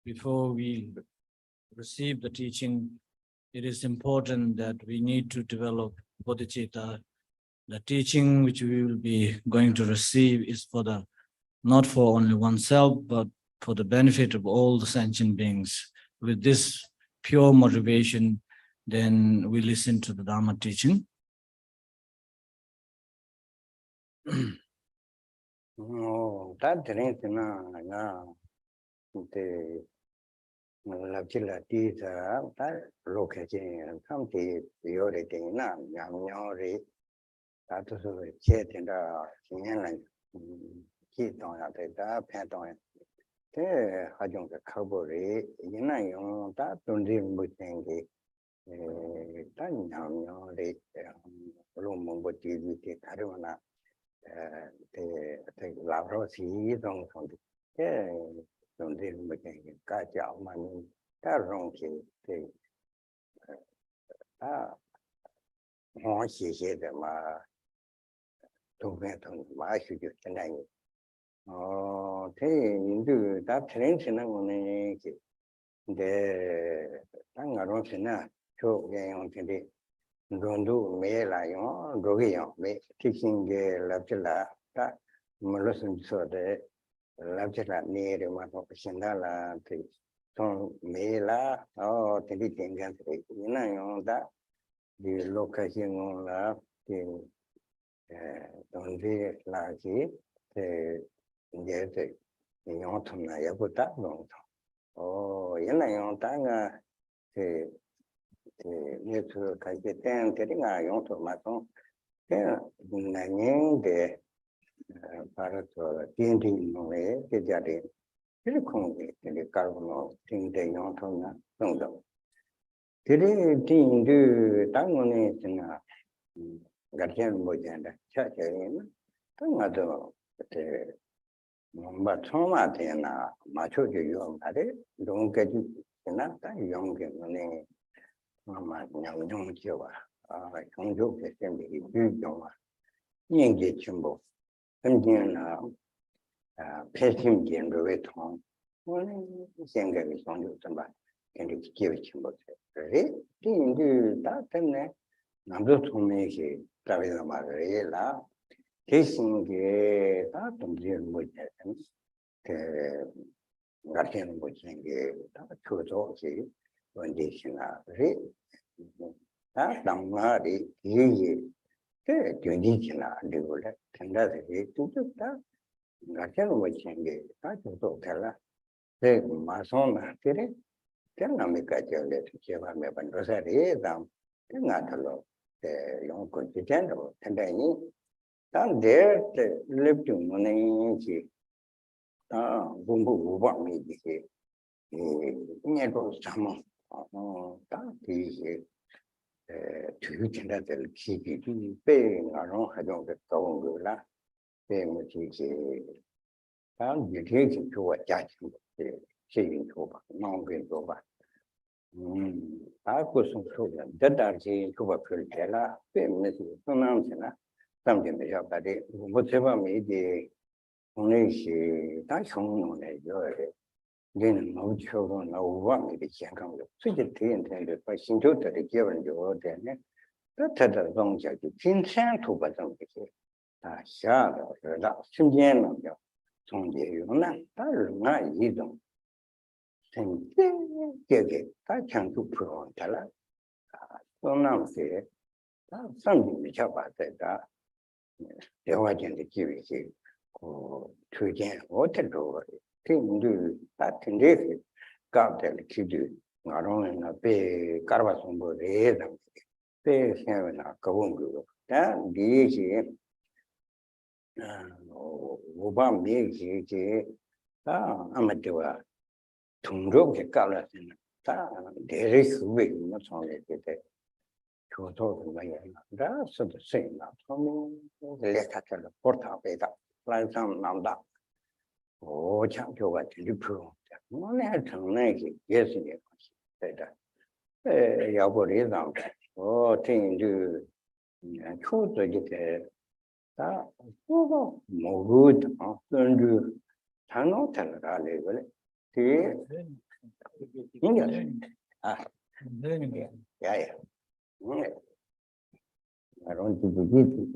Before we receive the teaching, it is important that we need to develop bodhicitta. The teaching which we will be going to receive is not for only oneself, but for the benefit of all the sentient beings. With this pure motivation, then we listen to the Dharma teaching. Lapchi la tisa, that location, something theory thing, Yamori, that was a chet in the Chinese, Kiton at the Penton. There, Hajong the Kabori, Yinayon, that don't even with Tangi, Tanyamori, Lumumbuti, Taruna, the Lavrosi, don't don't deal with Kaja money, that wrong key. She said, to get on my should you tonight. Oh, do that train in the Tangarosina, show game on today. Don't do me like Rogion, teaching the Lapilla, that Molosum so the Lapilla near my professional son Mela or Tilitin country. You know that the location on la don't be like it, the autumn I put that long. Oh, you know, Tanga, the near to Kajitan, getting I want to my own. Yeah, the Parator, painting away, the Jadi, very convey, the carbon thing they don't know. Today, thing do Tangonis in a Gatian Bojanda, Church, Tangado, but Toma, then Macho, you don't get enough young money. Mamma, young Joa, I don't joke the same big Joa. Ying Chimbo, and then Pessim Jim Reton. One singer is on you somebody can give Chimbo. Ready? Do that time. Number to make it Tavila Marilla, tasting that Dorzin with the Gatian watching that two when they read that Damari, ye, the Tunisian, the wood, and that's it to do that. Gatian watching that to tell her. They Mason, tell them make a jelly to give her and Rosary, them, not alone. The young constituent, and then down there, the lived to money. Bumbu want me to say, never some. That is to you can let the key paying around I don't get going la paying with and you take it to a judgment saying to non going over. I put some children that are saying to a pillar, paying something they have that whatever made the only she that's on it. Then no children know what may be can come to. So the intended by Sinjo to the given your then. That had a long job to King San to but don't be here. Shadow, the Sinjan of your Son de Yuna, that is not either. Sing, that can to put on Tala. So now say that something which about that. They were in the Kiwi or to again what to do. Thing do that in this got the kid not only in a big carvasumbo them pay having a kawungu that the easy Obam big amateur Tundro get colors in there is way not only the to talk that's the same for me let at the porta beta like some number. Oh, chẳng cho bạn thì pro. Nó là thằng này thì yes nhỉ. Đấy đó. Giáo bộ đấy rằng, thiên như chú tôi như thế, đó, một good, tương như thằng nó thật là lệ vậy. Thì những cái yeah. I don't think we did.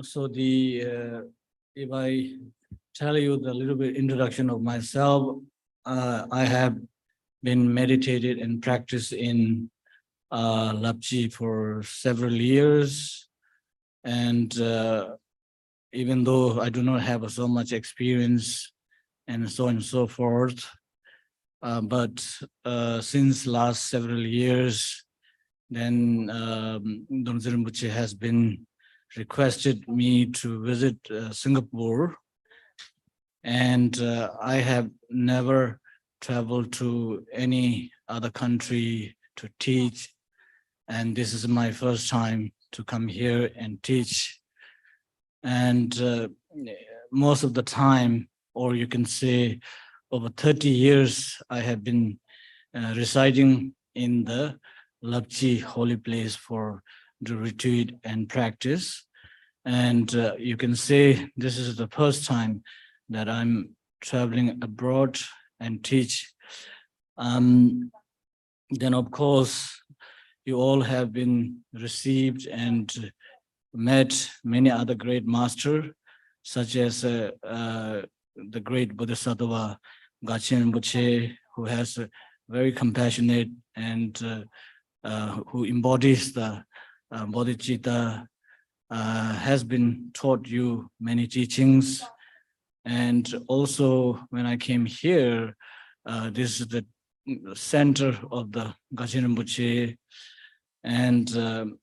So if I tell you the little bit introduction of myself, I have been meditated and practiced in Lapchi for several years, and even though I do not have so much experience and so on and so forth, but since last several years, then Dorzin Rinpoche has been requested me to visit Singapore, and I have never traveled to any other country to teach, and this is my first time to come here and teach. And most of the time, or you can say over 30 years, I have been residing in the Lapchi holy place for the retreat and practice. And you can say this is the first time that I'm traveling abroad and teach. Then of course, you all have been received and met many other great masters, such as the great Bodhisattva Gachin Rinpoche, who has a very compassionate and who embodies the bodhicitta, has been taught you many teachings. And also when I came here, this is the center of the Gachin Rinpoche, and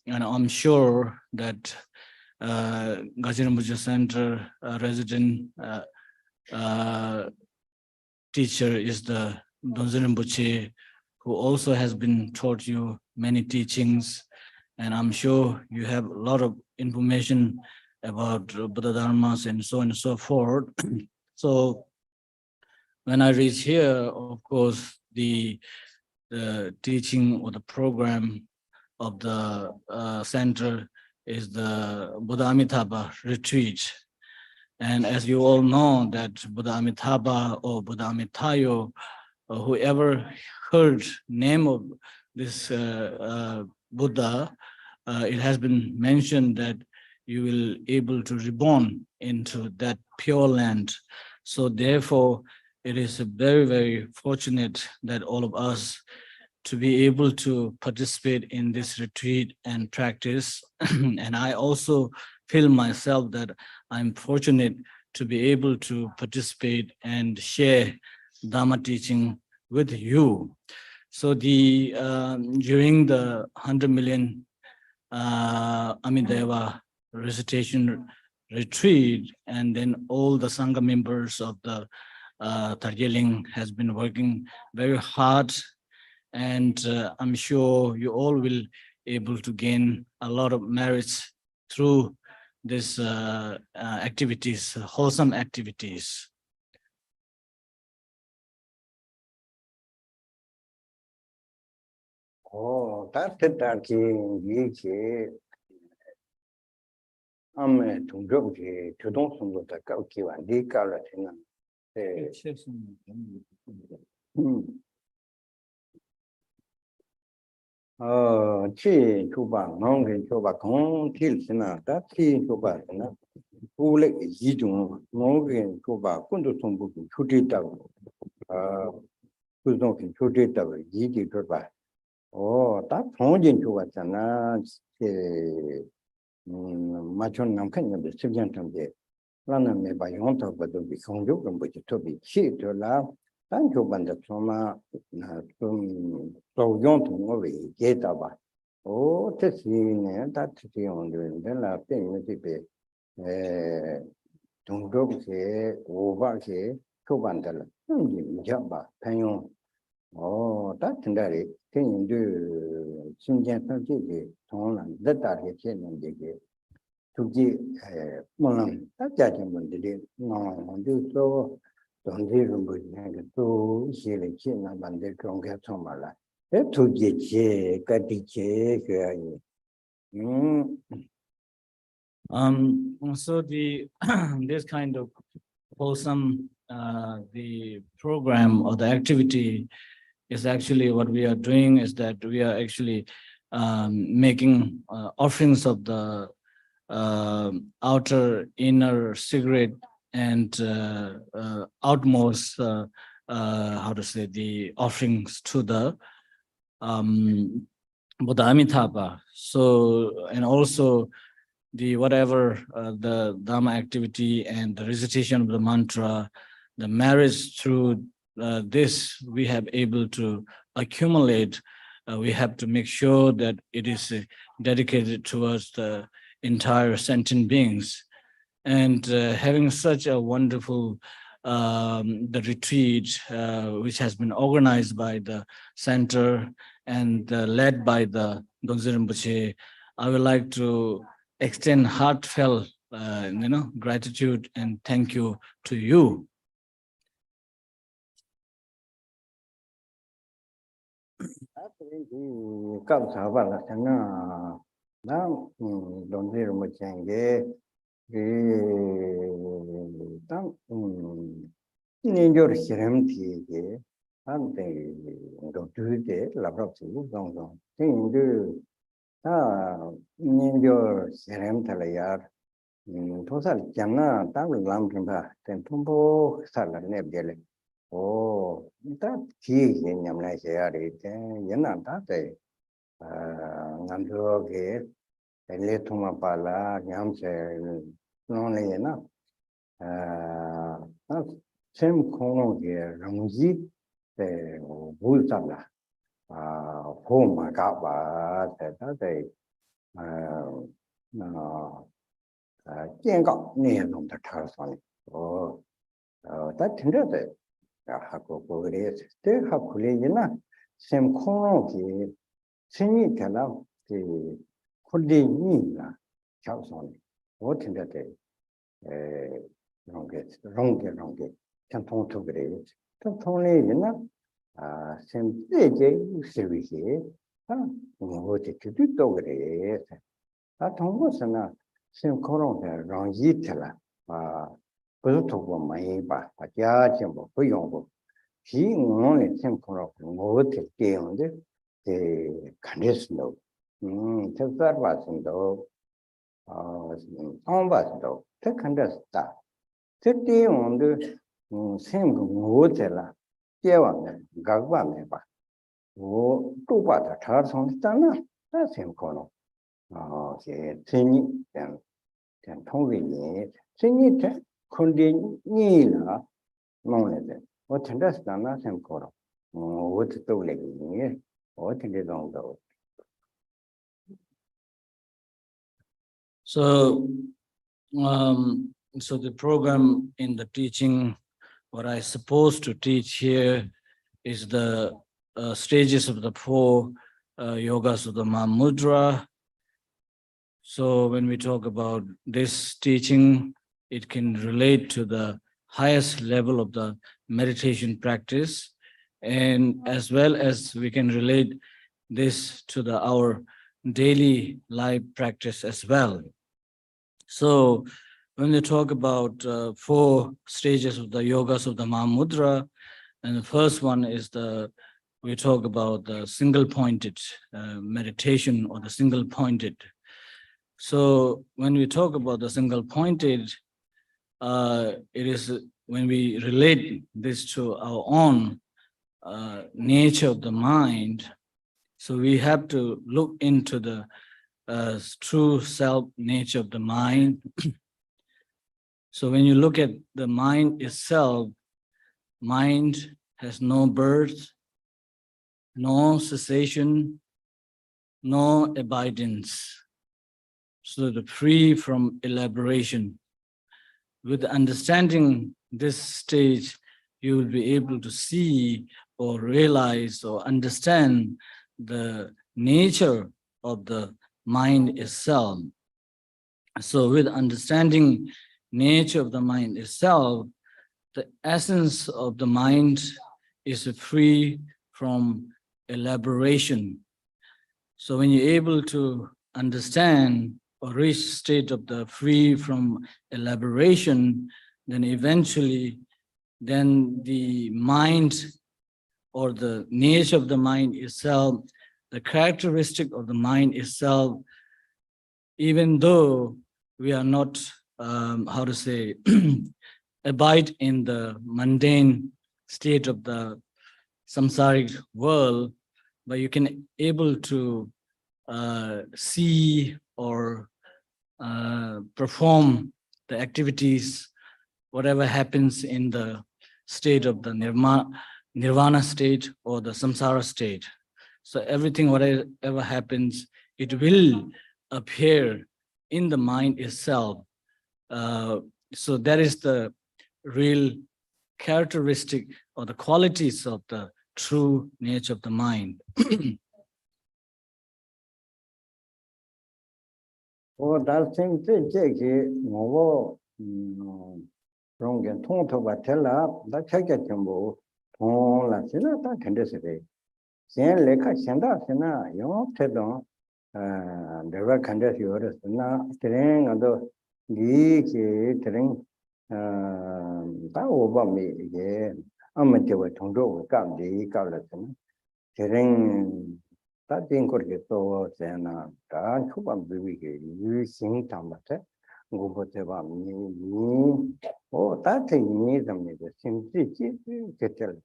I'm sure that Gachin Rinpoche Center resident teacher is the Dorzin Rinpoche, who also has been taught you many teachings, and I'm sure you have a lot of information about Buddha Dharmas and so on and so forth. So when I reach here, of course, the teaching or the program of the center is the Buddha Amitabha retreat. And as you all know, that Buddha Amitabha or Buddha Amitayo, or whoever heard name of this Buddha, it has been mentioned that you will able to reborn into that pure land. So therefore, it is very, very fortunate that all of us to be able to participate in this retreat and practice. And I also feel myself that I'm fortunate to be able to participate and share Dharma teaching with you. So the during the 100 million Dewa recitation retreat, and then all the Sangha members of the Tarjeling has been working very hard, and I'm sure you all will able to gain a lot of merits through this activities, wholesome activities. Oh, that's the darking, ye, Dhondup, to don't know the Kauki and the Galatina. Chi Chuba, Mountain Chuba, Kong, Tilsina, that Chi Chuba, who like Yidun, Mountain Chuba, Kundu Tumbu, Chudita, who's not in Chudita, Yidi Chuba. Oh, that Pongin Chuba, Machon Namkan, the Sibian Tamde, Lana me by Yonta, but the Bikonjo, which to be cheap to love. Thank you, Banda Soma, so Yonton, Getaba. Oh, that's the only then I think maybe don't go here, over here, to Bandala, Jamba, Payon. Oh, that's that can you do Sinjan Tolan, that are here, to give Molan, that judgment did no do so. Don't even to see the chin and the drunk at Somala. To get So the this kind of wholesome the program or the activity is actually what we are doing is that we are actually making offerings of the outer inner cigarette and outmost how to say the offerings to the Buddha Amitabha. So and also the whatever the Dhamma activity and the recitation of the mantra, the marriage through this we have able to accumulate. We have to make sure that it is dedicated towards the entire sentient beings. And having such a wonderful the retreat which has been organized by the center and led by the Dorzin Rinpoche, I would like to extend heartfelt gratitude and thank you to you. Ninjor Hiram Tige, and they go to the Labrop, Gong, Tindu, Ninjor Hiram Talayar, Tosal Jana, Tabu Lampa, Tempumbo, Sala Nebele. Oh, that tea in Yamnashari, Yana Tate, Nandoge, Eletuma Pala, Yamse, only enough. Same corner here, Ramji, the Bultala, home, Gaba, that they got near on the Tarzan. Oh, that tender, Hako is still have Kulina, same corner here, Sini Kala, the Kulina, Charlson, what in that day? Wrong. Can't to grade. Don't only, same day, service here. What to do to grade. That was a same color, wrong yitella. Put to my back, but Yajambo, Puyongo. He only same color, what to stay on the condition. That wasn't though. On was though. Take understand. Today on the same hotel, Dewa, Gagwa, oh, two butter tarts on the that same corner. Oh, Tini, then Tongi, Tini, Kundina, no, what understand that same corner. Oh, what to do like me, what did it on though? So, so the program in the teaching what I supposed to teach here is the stages of the 4 yogas of the Mahamudra. So when we talk about this teaching, it can relate to the highest level of the meditation practice, and as well as we can relate this to our daily life practice as well. So when we talk about 4 stages of the yogas of the Mahamudra, and the first one is we talk about the single-pointed meditation, or the single-pointed. So when we talk about the single-pointed, it is when we relate this to our own nature of the mind. So we have to look into the true self nature of the mind. So when you look at the mind itself, mind has no birth, no cessation, no abidance. So the free from elaboration. With understanding this stage, you will be able to see or realize or understand the nature of the mind itself. So with understanding nature of the mind itself, the essence of the mind is free from elaboration. So when you're able to understand or reach state of the free from elaboration, then eventually then the mind or the nature of the mind itself, the characteristic of the mind itself, even though we are not, abide in the mundane state of the samsaric world, but you can able to see or perform the activities, whatever happens in the state of the nirvana state or the samsara state. So everything, whatever happens, it will appear in the mind itself. So that is the real characteristic or the qualities of the true nature of the mind. Oh, that's thing to take it. No, wrong and tongue to tell up. That check it, Jumbo. Oh, that's not that can disagree. Sen Leka Senda Sena, you tell the work can just yours. Now, train and the geek train. That over me again. I'm a dewa tongue, come the Carlton. Train. That thing could get so then done to one baby using Tamate. Go whatever me. Oh, that thing needs them the simply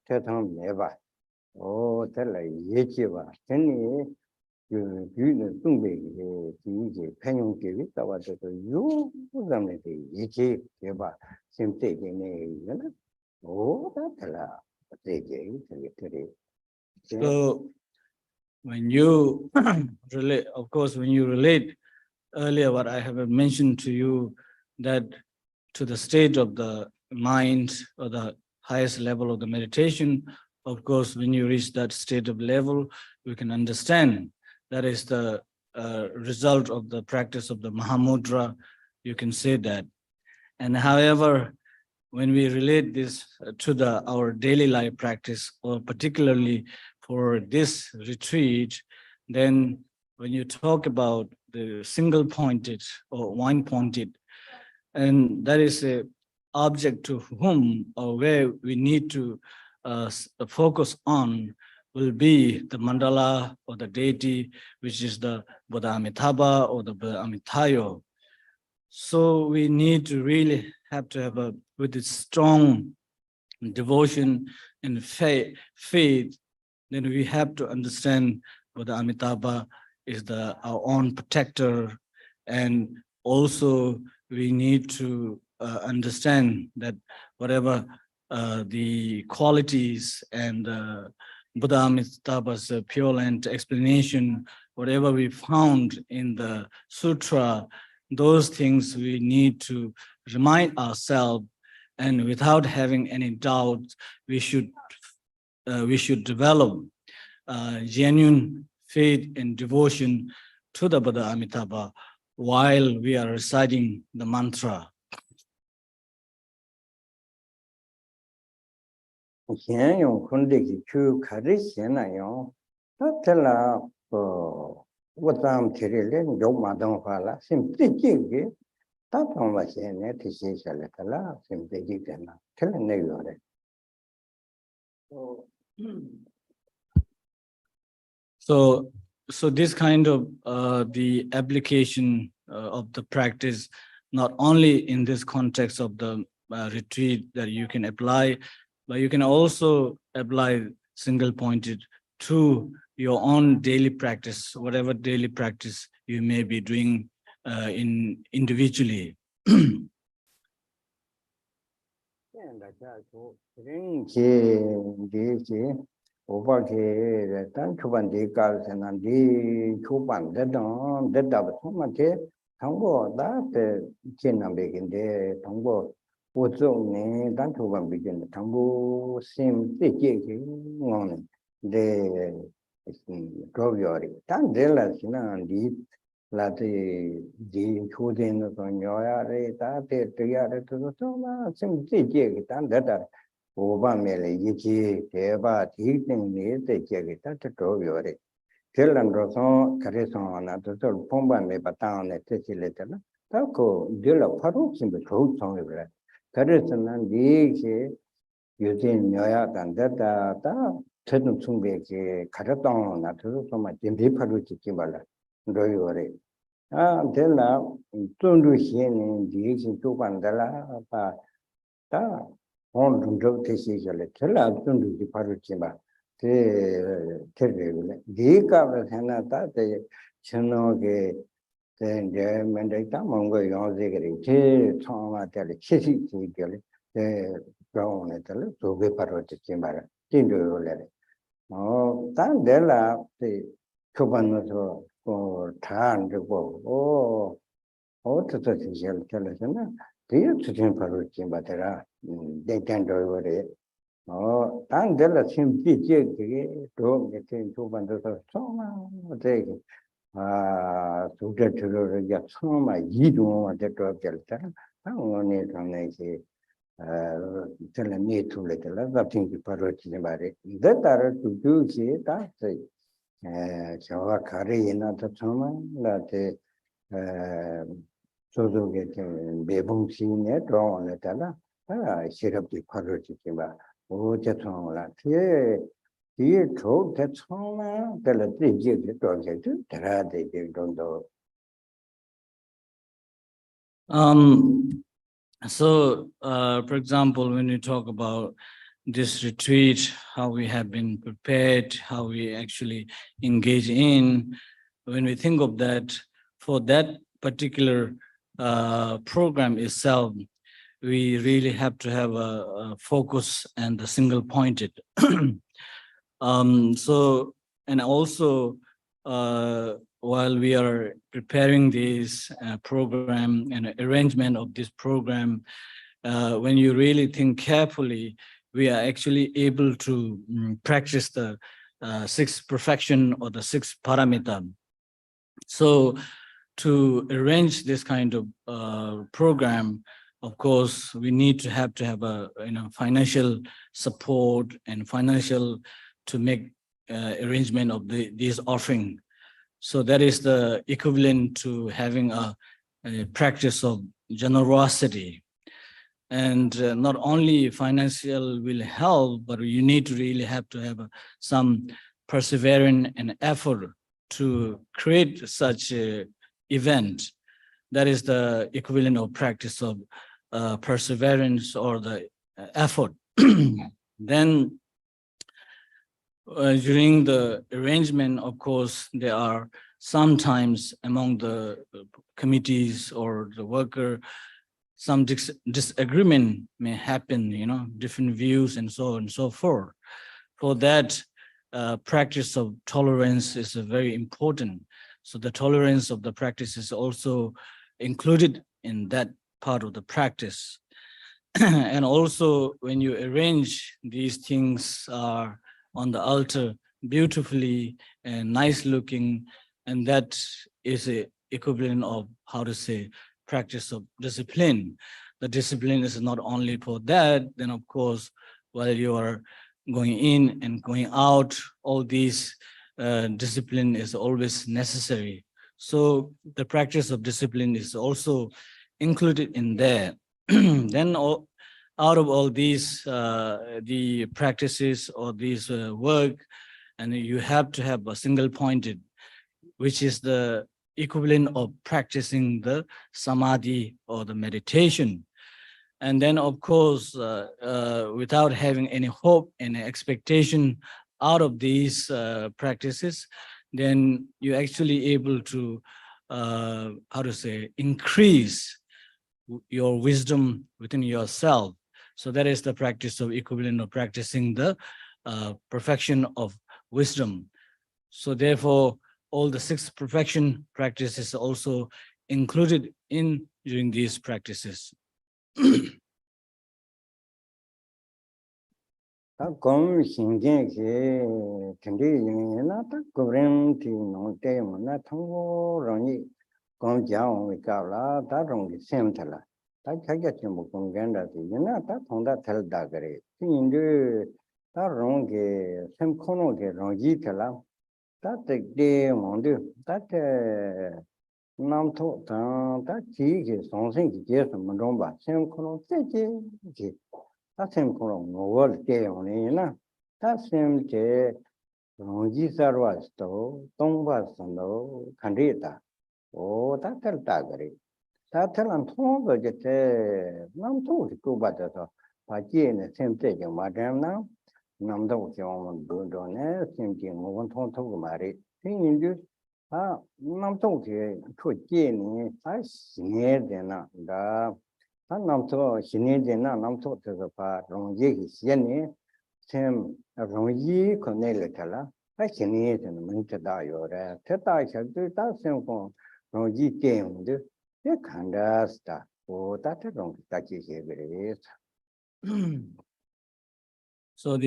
tell never. Oh, tell a yechiva. Then you don't be penny give it. I was you them the yechi give simply in a oh, that they gave it. So when you relate, of course, when you relate earlier what I have mentioned to you, that to the state of the mind or the highest level of the meditation, of course, when you reach that state of level, you can understand that is the result of the practice of the Mahamudra. You can say that. And however, when we relate this to our daily life practice, or particularly for this retreat, then when you talk about the single-pointed or one-pointed, and that is a object to whom or where we need to focus on will be the mandala or the deity, which is the Buddha Amitabha or the Buddha Amitayo. So we need to really have to have with a strong devotion and faith, then we have to understand Buddha Amitabha is our own protector, and also we need to understand that whatever the qualities and Buddha Amitabha's Pure Land explanation, whatever we found in the sutra, those things we need to remind ourselves And without having any doubt, we should develop genuine faith and devotion to the Buddha Amitabha while we are reciting the mantra. 先用空的去开始先那样，那这了我咱们提的嘞，有嘛东话了，先自己的，大方话先呢，提写下来的了，先自己的了，这了那个嘞。So this kind of the application of the practice, not only in this context of the retreat that you can apply, but you can also apply single-pointed to your own daily practice, whatever daily practice you may be doing individually. 我把这单出版的搞成那的出版的东，这大不嘛这通过那的艰难别个的通过我做呢单出版别个的通过新这些个我呢的主要的，但这了是那的那的出的那个鸟呀的，他的这样的都嘛新这些个但这的。 我把面了一起，这把提定的这些个，它这主要的，这两个上开始上那都是碰板没把当的这些来的了，它可这了怕都是不抽上的了，开始是那这些有些鸟呀，但这这种从别个开始当那都是什么准备怕都去去吧了，主要的，啊，这了种这些呢，这些主办的了，把它。 on Dhondup te se jale thela tundu di paru chimba te regule di ka thana ta te chano ge te de mende ta mongo yon se gre te thoma te le chisi chi gele te gaon ne te le so ge paru chimba tin do le oh ta de la te choban no so ko than de bo oh te se jale tele na te chutin paru chimba te ra they can do it. Oh, and then the same teacher to get into one of the soma. They to get to the soma, you don't want to drop the time. I want it on a tell me too little. I think the parrot about it. That are to do it. That's a carry in the soma that so to get babung seen it wrong on the 시럽 디 파르지 봐. 오제통라. 뒤에 저 대청나 될때 이제 또게도 들어야 되게 정도. So for example, when you talk about this retreat, how we have been prepared, how we actually engage in, when we think of that, for that particular program itself, we really have to have a focus and a single pointed. So, and also while we are preparing this program and arrangement of this program, when you really think carefully, we are actually able to practice the sixth perfection or the sixth paramita. So to arrange this kind of program, of course, we need to have a financial support and financial to make arrangement of these offering. So that is the equivalent to having a practice of generosity. And not only financial will help, but you need to really have to have some perseverance and effort to create such an event. That is the equivalent of practice of perseverance or the effort. Then during the arrangement, of course, there are sometimes among the committees or the worker, some disagreement may happen, different views and so on and so forth. For that, practice of tolerance is very important. So the tolerance of the practice is also included in that part of the practice. And also when you arrange these things on the altar beautifully and nice looking, and that is a equivalent of, how to say, practice of discipline. The discipline is not only for that, then of course, while you are going in and going out, all these discipline is always necessary. So the practice of discipline is also included in there. Then out of all these, the practices or these work, and you have to have a single pointed, which is the equivalent of practicing the samadhi or the meditation. And then, of course, without having any hope and expectation out of these practices, then you're actually able to, how to say, increase your wisdom within yourself. So that is the practice of equivalent of practicing the perfection of wisdom. So therefore, all the 6 perfection practices also included in during these practices. Gom Xinjian Kendi Yinata Gobrin Tino Demona Tongo Roni Gom Jiang Wikala, Darong Semtala, Takayatim Gonganda, Yinata Tonda Tel Dagare, Tindu Darongi, Semkono Rongitala, that the day Mondu, that Namto, that Chi, something Jes Mondomba, Semkono, Tete. That same column, world day only, that same day, Ronjisa was to, Tom was no, Candida. Oh, that tell Dagari. That tell and Tom was just Nam told to go back to the same thing, Madame now. Nam don't you Dundon, same thing, one ton to marry. Thing in you, Nam told you, could Jenny, I sneered the Nam to Shinijina, Nam to the part, Ronji, Yeni, Tim Ronji, Cornelia, I can eat and Mintada, your Teta shall do that simple Ronji game, you can't ask that. Oh, that I don't touch it. So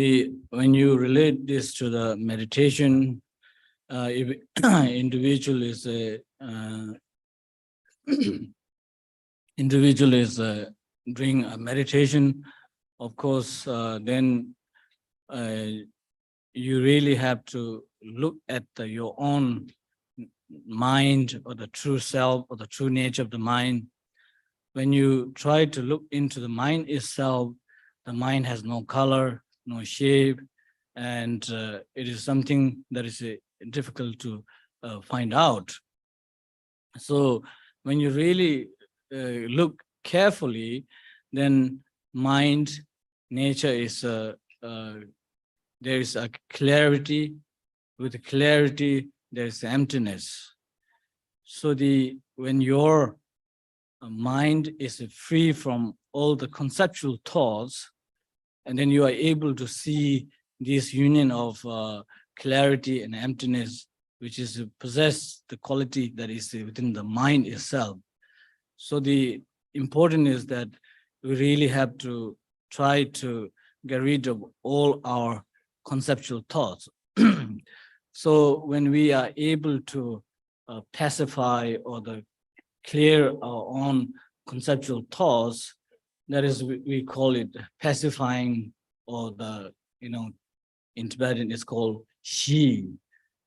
when you relate this to the meditation, if individual is doing a meditation, of course, then you really have to look at your own mind or the true self or the true nature of the mind. When you try to look into the mind itself, the mind has no color, no shape, and it is something that is difficult to find out. So when you really look carefully, then mind, nature is, there is a clarity. With clarity, there is emptiness. So when your mind is free from all the conceptual thoughts, and then you are able to see this union of clarity and emptiness, which is to possess the quality that is within the mind itself. So the important is that we really have to try to get rid of all our conceptual thoughts. So when we are able to pacify or clear our own conceptual thoughts, that is, we call it pacifying, or in Tibetan it's called shi.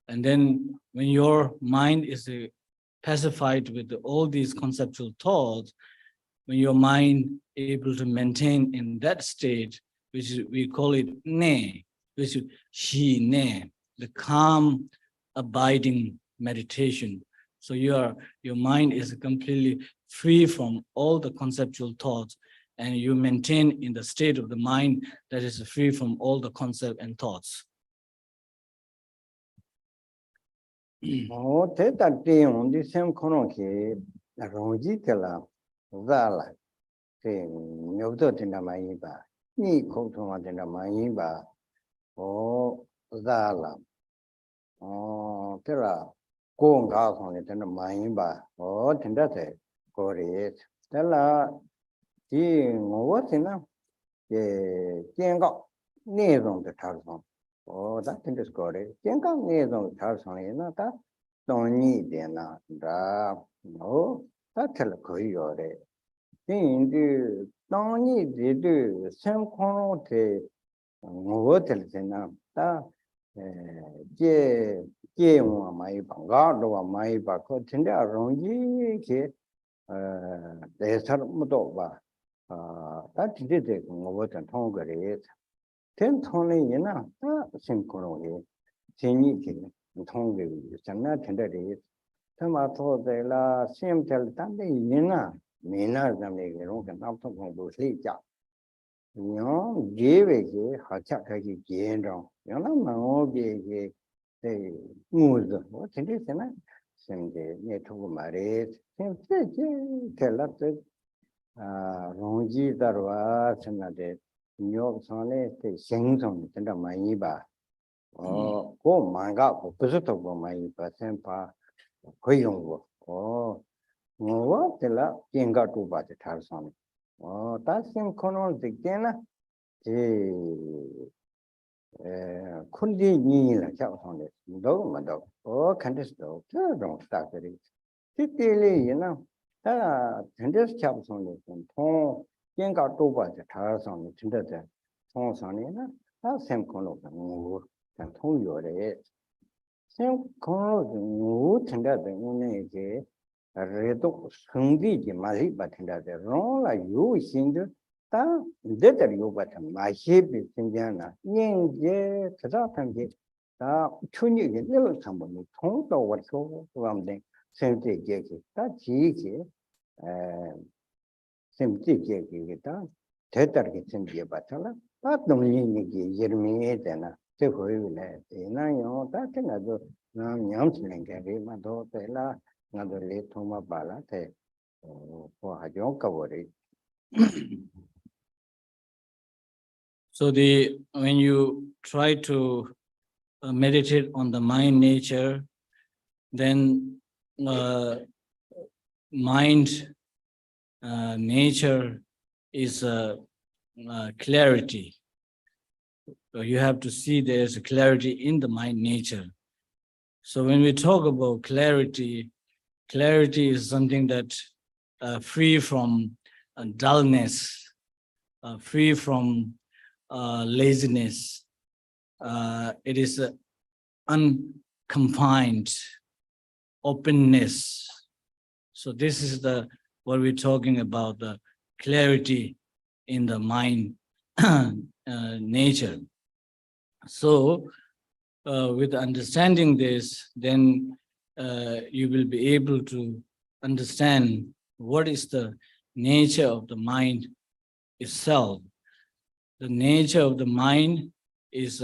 And then when your mind is pacified with all these conceptual thoughts, when your mind able to maintain in that state, which we call it ne, which is shi ne, the calm, abiding meditation. So your mind is completely free from all the conceptual thoughts, and you maintain in the state of the mind that is free from all the concept and thoughts. Oh, that day on the same Konoki, Ronjitela, Zala, saying, no doubt in the Maiba, Ni Kotoma in the Maiba, oh, Zala, oh, Terra, go out on it in the Maiba, oh, Tindate, Korean, Stella, what in a Jenga near on the Tarzan. Oh, that in the score. Jenga near on the Tarzan, you know that. Don't need dinner. No, that's a coyote. Then do don't need to do some quality. What else in that? Jay, my God, or my back, attend a wrong ye. There's a Modova. That did it what and hunger is. 10 Tony, you know, same colony. Singing, Tongue, Sana Tended. Tomato de la same tell Sunday, Nina, Mina, the Negro, and out of sleep. You give it, Hachaki, General. You know, they moved. What it is, and same day, near to married. Tell us that Ronji Darwas and the New York Sonnet, they sing some tender Maiba. Oh, manga, opposite of Maiba, Sempa, Koyongo. Oh, what the la, Jinga to bat the Tarzan. Oh, that's him Conal the Gena. Kundi Nila Chow on it. No, my dog. Oh, can this dog? Don't start it. Typically, you know, and this chops on it and Tom Jinga to bat the Tarzan, it's under the Tom's on it. That's him Conal and Tom your it. Same Conal, and that the only Redo Sungi, Mali, but in that wrong like you sing the better you but my ship is Indiana. Yin, yes, Satan gets tuning a little somebody, told or what so from the same day, that cheeky, same thing, Tetar gets in the battle, but no meaning Jeremy and a Sephora, that another young carry my daughter. Another late Toma Balate for Hajonka worry. So when you try to meditate on the mind nature, then mind nature is clarity. So you have to see there's a clarity in the mind nature. So when we talk about clarity is something that free from dullness, free from laziness. It is unconfined openness. So this is what we're talking about, the clarity in the mind nature. So with understanding this, then you will be able to understand what is the nature of the mind itself. The nature of the mind is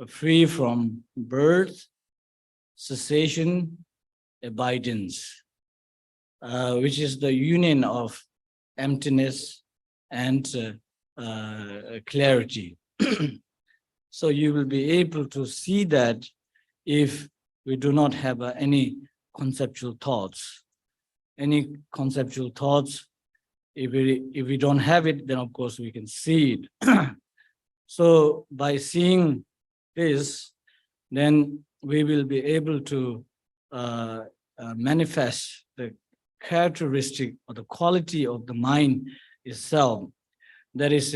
free from birth, cessation, abidance, which is the union of emptiness and clarity. So you will be able to see that if we do not have any conceptual thoughts. Any conceptual thoughts, if we don't have it, then of course we can see it. So by seeing this, then we will be able to manifest the characteristic or the quality of the mind itself, that is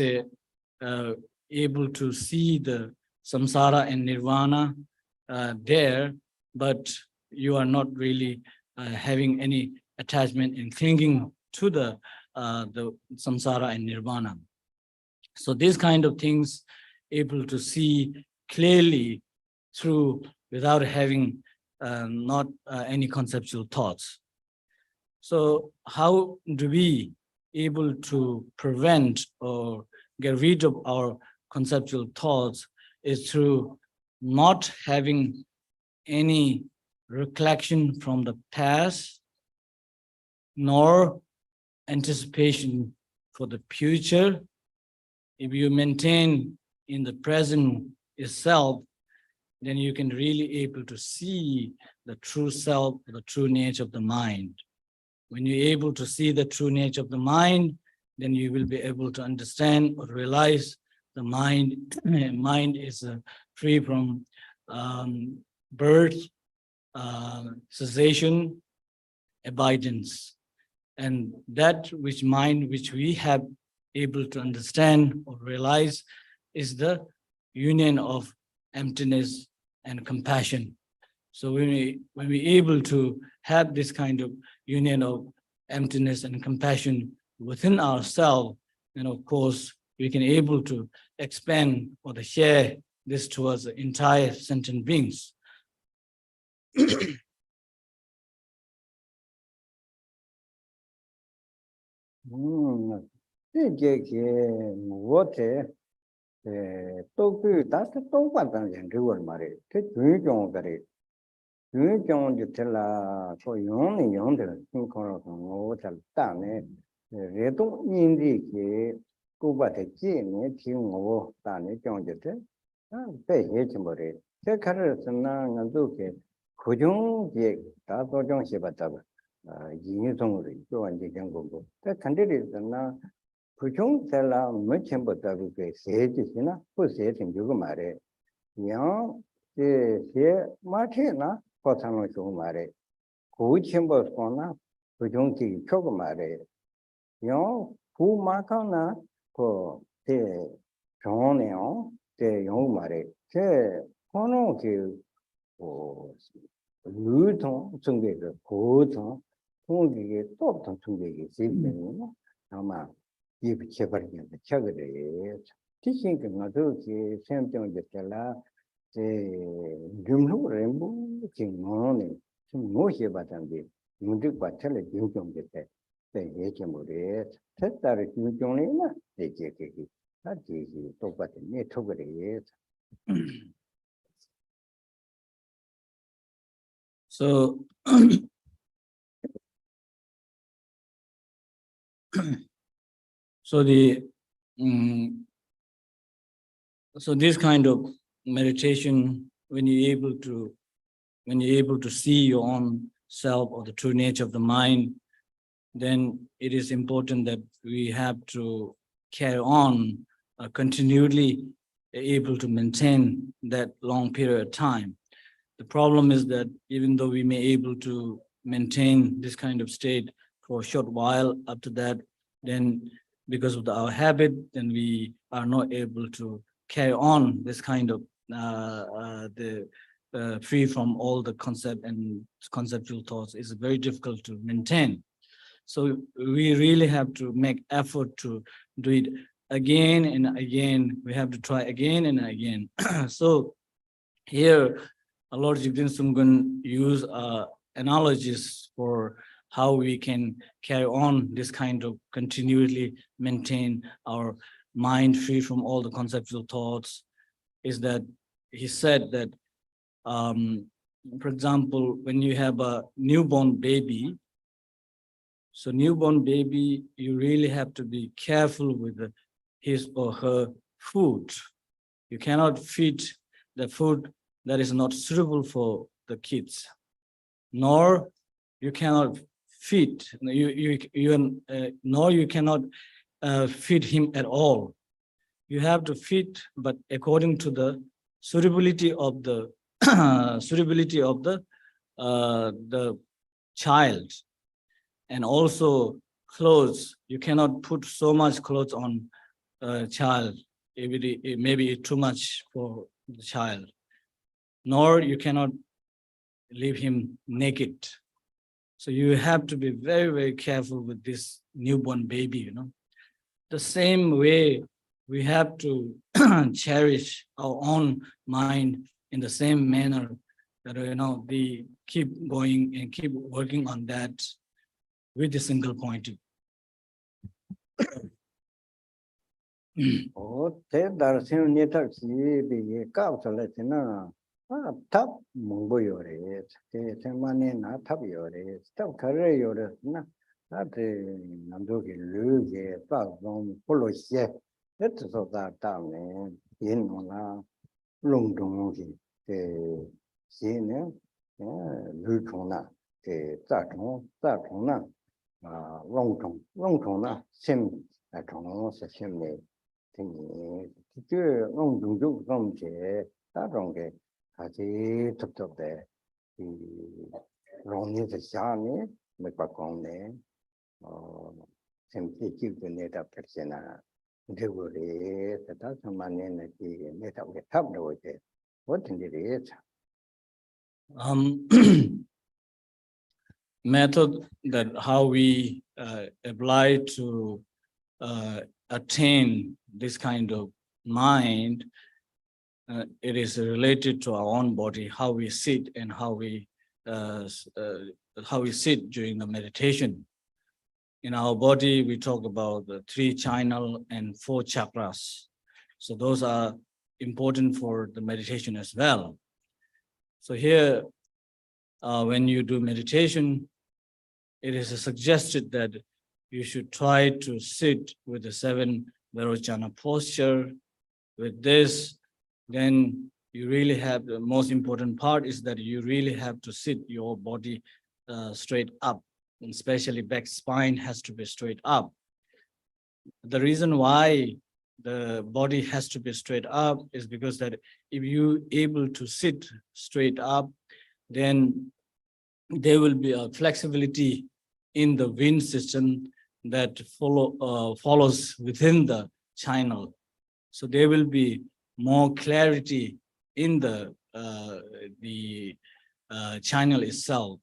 able to see the samsara and nirvana there, but you are not really having any attachment and clinging to the samsara and nirvana. So these kind of things able to see clearly through without having not any conceptual thoughts. So how do we able to prevent or get rid of our conceptual thoughts is through not having any recollection from the past, nor anticipation for the future. If you maintain in the present itself, then you can really able to see the true self, the true nature of the mind. When you're able to see the true nature of the mind, then you will be able to understand or realize the mind. Mind is free from birth, cessation, abidance. And that which mind which we have able to understand or realize is the union of emptiness and compassion. So when we able to have this kind of union of emptiness and compassion within ourselves, and of course we can able to expand or to share this towards the entire sentient beings. What Toku, that's a Topan and River Mare. Take you don't tell for young yonder, in Hotel Tane, Redo Indi, Cuba the King, Tim over Tane, John Jette, pay Hitchbury. Take carrots and Nanduke, could you get that or John Shibataba? Genius only, go and you can go. The candidate and now. Puchung tell much about the sage, who said in Jugumare. Young, here, Martina, Potano Jugumare. Who chambers corner, Puchung Chogumare. Young, who Macana, for the John, the young Mare. The Hono Kill, Luton, Sungaker, Hoton, who get top on Sungaker, Nama. If Chevergan, the Chagre, teaching another same thing with the Jumno Rainbow, King Morning, some more here but and the Mundik Batel, Jumjon get that. The Hmore, Teta, Jumjonina, they take it. That is to what me took it. So so this kind of meditation, when you're able to see your own self or the true nature of the mind, then it is important that we have to carry on continually able to maintain that long period of time. The problem is that even though we may able to maintain this kind of state for a short while, after that, then because of our habit, then we are not able to carry on this kind of free from all the concept and conceptual thoughts. Is very difficult to maintain. So we really have to make effort to do it again and again. We have to try again and again. So here, Lord Jigden Sumgun use analogies for how we can carry on this kind of continually maintain our mind free from all the conceptual thoughts. Is that he said that, for example, when you have a newborn baby, so newborn baby, you really have to be careful with his or her food. You cannot feed the food that is not suitable for the kids, nor you cannot feed, nor you cannot feed him at all. You have to feed, but according to the suitability of the the child. And also clothes, you cannot put so much clothes on a child. It may be too much for the child. Nor you cannot leave him naked. So you have to be very, very careful with this newborn baby, The same way we have to cherish our own mind in the same manner that, we keep going and keep working on that with a single point. Oh, Dorzin never see the cows top Mongoyore, the money not top yore, stop career yore, not the Nandoki Luge, Pazon, Polosia, that's so that town in Longdongi, the Sine, Lutona, the Zatona, Longtona, Sim, I don't know, session me. The long do come to that wrong. I see top there. The wrong is a shiny, make a con there. Simply keep the net up persona. They will raise the thousand money and the net of the top with it. What in it is? Method that how we apply to attain this kind of mind, it is related to our own body, how we sit and how we sit during the meditation. In our body, we talk about the 3 channel and 4 chakras. So those are important for the meditation as well. So here, when you do meditation, it is suggested that you should try to sit with the 7 Vairocana posture. With this, then you really have, the most important part is that you really have to sit your body straight up, and especially back spine has to be straight up. The reason why the body has to be straight up is because that if you able to sit straight up, then there will be a flexibility in the wind system that follows within the channel. So there will be more clarity in the channel itself.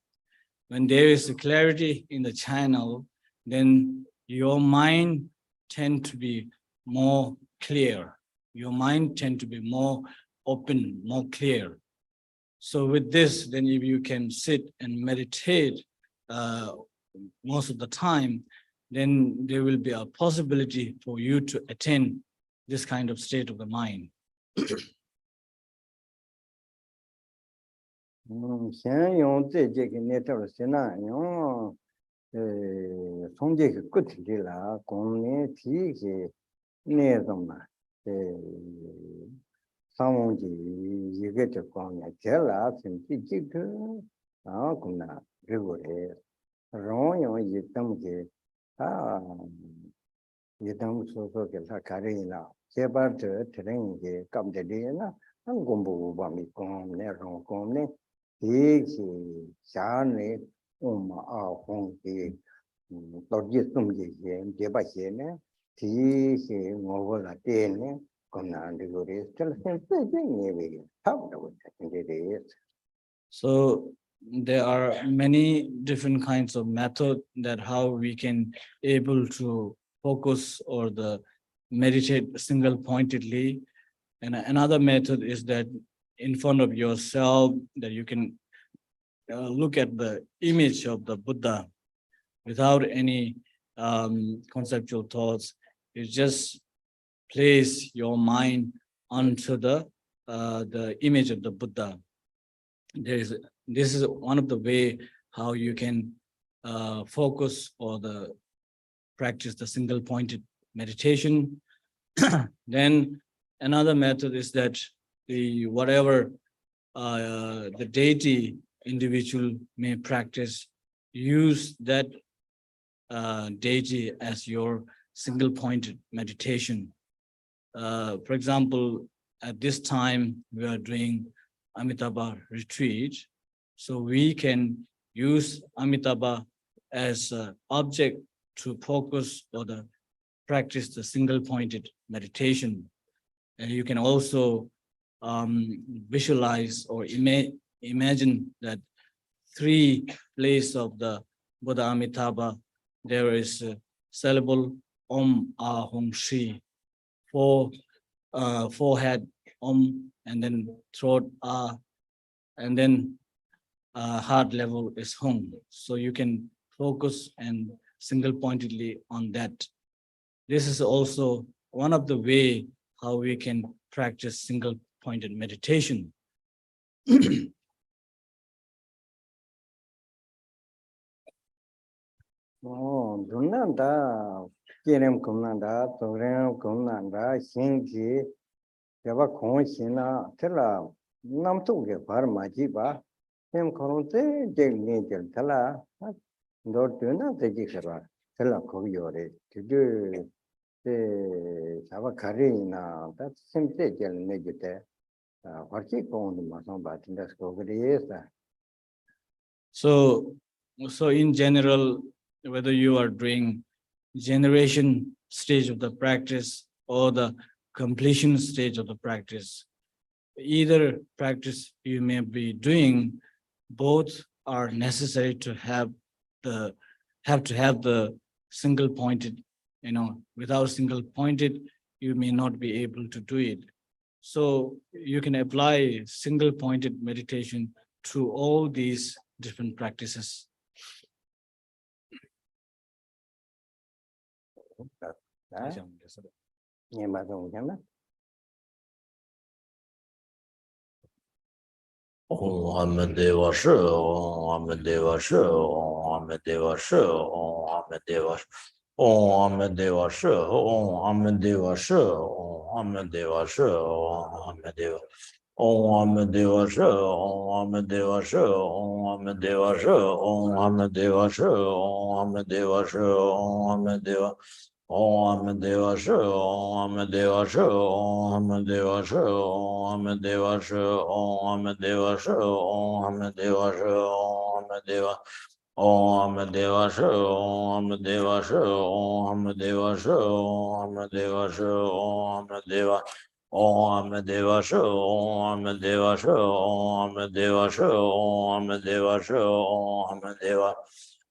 When there is a clarity in the channel, then your mind tend to be more clear. Your mind tend to be more open, more clear. So with this, then if you can sit and meditate most of the time, then there will be a possibility for you to attain this kind of state of the mind. So there are many different kinds of method that how we can able to focus or the meditate single pointedly. And another method is that in front of yourself that you can look at the image of the Buddha without any conceptual thoughts. You just place your mind onto the image of the Buddha. This is one of the way how you can focus or practice the single pointed meditation. Then another method is that whatever the deity individual may practice, use that deity as your single pointed meditation. For example, at this time we are doing Amitabha retreat, so we can use Amitabha as an object to focus or practice the single pointed meditation. And you can also visualize or imagine that 3 places of the Buddha Amitabha, there is a syllable Om Ahum Shri, 4 forehead Om, and then throat Ah, and then heart level is Hum. So you can focus and single pointedly on that. This is also one of the way how we can practice single pointed meditation. Oh, Dunanda, Kirim Kumanda, Torim Kumanda, Shinji, Java Konsina, Tela, Namtuke, Parmajiba, Him Konte, Jig Tela, Dortuna, the Jikara, Tela Koyore, to do the Savakari, that's simply negative. What you call the Mason, but in the scope is So, in general, whether you are doing generation stage of the practice or the completion stage of the practice, either practice you may be doing, both are necessary to have the single pointed, without single pointed, you may not be able to do it. So you can apply single pointed meditation to all these different practices. Om Dewa Shi, Om Dewa Shi, Om Dewa Shi, Om Dewa Shi, Om Dewa Shi, Om Dewa Shi, Om Dewa Shi, Om Dewa. Om Dewa Shi, Om Dewa Shi, Om Dewa Shi, Om Dewa Shi, Om Dewa Shi, Om Dewa. Om Dewa Shi, Om Dewa Shi, Om Dewa Shi, Om Dewa Shi, Om Dewa Shi, Om Dewa Shi, Om Dewa. Om Dewa Shi, Om Dewa Shi, Om Dewa Shi, Om Dewa Shi, Om Dewa. Om Dewa Shi, Om Dewa Shi, Om Dewa Shi, Om Dewa Shi, Om Dewa.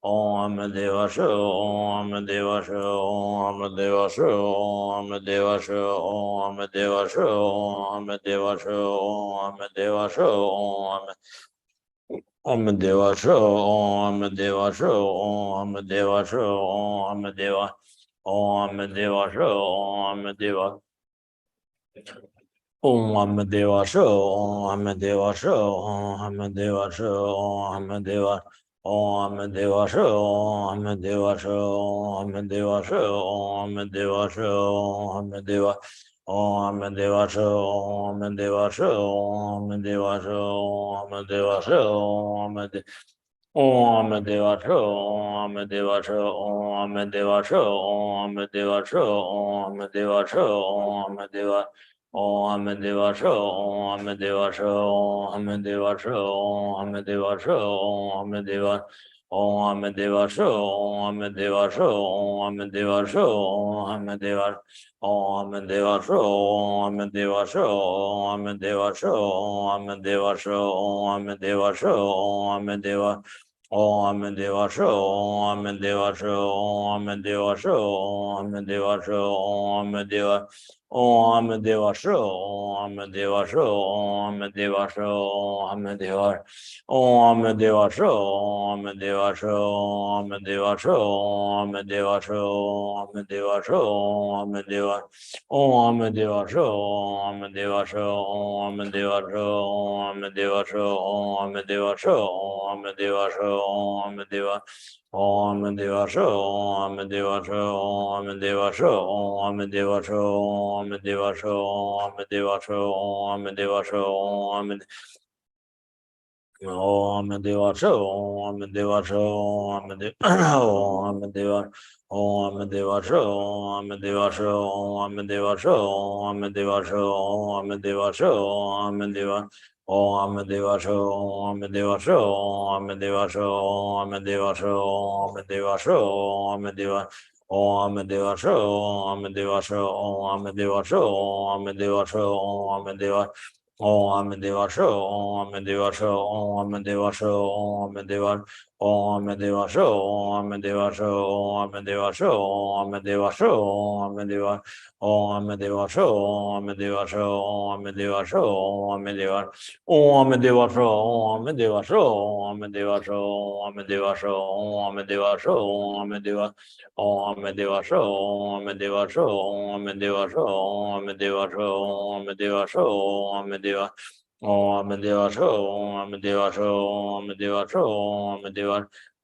Om Dewa Shi, Om Dewa Shi, Om Dewa Shi, Om Dewa Shi, Om Dewa Shi, Om Dewa Shi, Om Dewa Shi, Om Dewa Shi, Om Dewa Shi, Om Dewa Shi, Om Dewa. Om Dewa Shi, Om Dewa. Om Dewa Shi, Om Dewa Shi, Om Dewa Shi, Om Dewa. Om Dewa Shi, Om Dewa Shi, Om Dewa Shi, Om Dewa Shi, Om Dewa. Om Dewa Shi, Om Dewa Shi, Om Dewa Shi, Om Dewa Shi, Om Dewa. Om Dewa Shi, Om Dewa Shi, Om Dewa Shi, Om Dewa Shi, Om Dewa Shi, Om Dewa. Om Dewa Shi, Om Dewa Shi, Om Dewa Shi, Om Dewa Shi, Om Dewa. Om Dewa Shi, Om Dewa Shi, Om Dewa Shi, Om Dewa. Om Dewa Shi, Om Dewa Shi, Om Dewa Shi, Om Dewa Shi, Om Dewa Shi, Om Dewa. Om Dewa Shi, Om Dewa Shi, Om Dewa Shi, Om Dewa Shi, Om Dewa. Om Dewa Shi, Om Dewa Shi, Om Dewa Shi, Om Dewa. Om Dewa Shi, Om Dewa Shi, Om Dewa Shi, Om Dewa Shi, Om Dewa Shi, Om Dewa. Om Dewa Shi, Om Dewa Shi, Om Dewa Shi, Om Dewa Shi, Om Dewa Shi, Om Dewa Shi, Om Dewa. Om Dewa Shi, Om Dewa Shi, Om Dewa Shi, Om Dewa Shi, Om Dewa Shi, Om Dewa Shi, Om Dewa Shi, Om. Om Dewa Shi, Om Dewa Shi, Om Dewa. Om Dewa Shi, Om Dewa Shi, Om Dewa Shi, Om Dewa Shi, Om Dewa Shi, Om Dewa. Om Dewa Shi, Om Dewa Shi, Om Dewa Shi, Om Dewa Shi, Om Dewa Shi, Om Dewa. Om Dewa Shi, Om Dewa Shi, Om Dewa Shi, Om Dewa Shi, Om Dewa. Om Dewa Shi, Om Dewa Shi, Om Dewa Shi, Om Dewa. Om Dewa Shi, Om Dewa Shi, Om Dewa Shi, Om Dewa Shi, Om Dewa. Om Dewa Shi, Om Dewa Shi, Om Dewa Shi, Om Dewa. Om Dewa Shi, Om Dewa Shi, Om Dewa Shi, Om Dewa Shi, Om Dewa Shi, Om Dewa. Om Dewa Shi, Om Dewa Shi, Om Dewa Shi, Om Dewa Shi, Om Dewa Shi, Om Dewa. Om Dewa Shi, Om Dewa Shi, Om Dewa Shi, Om Dewa.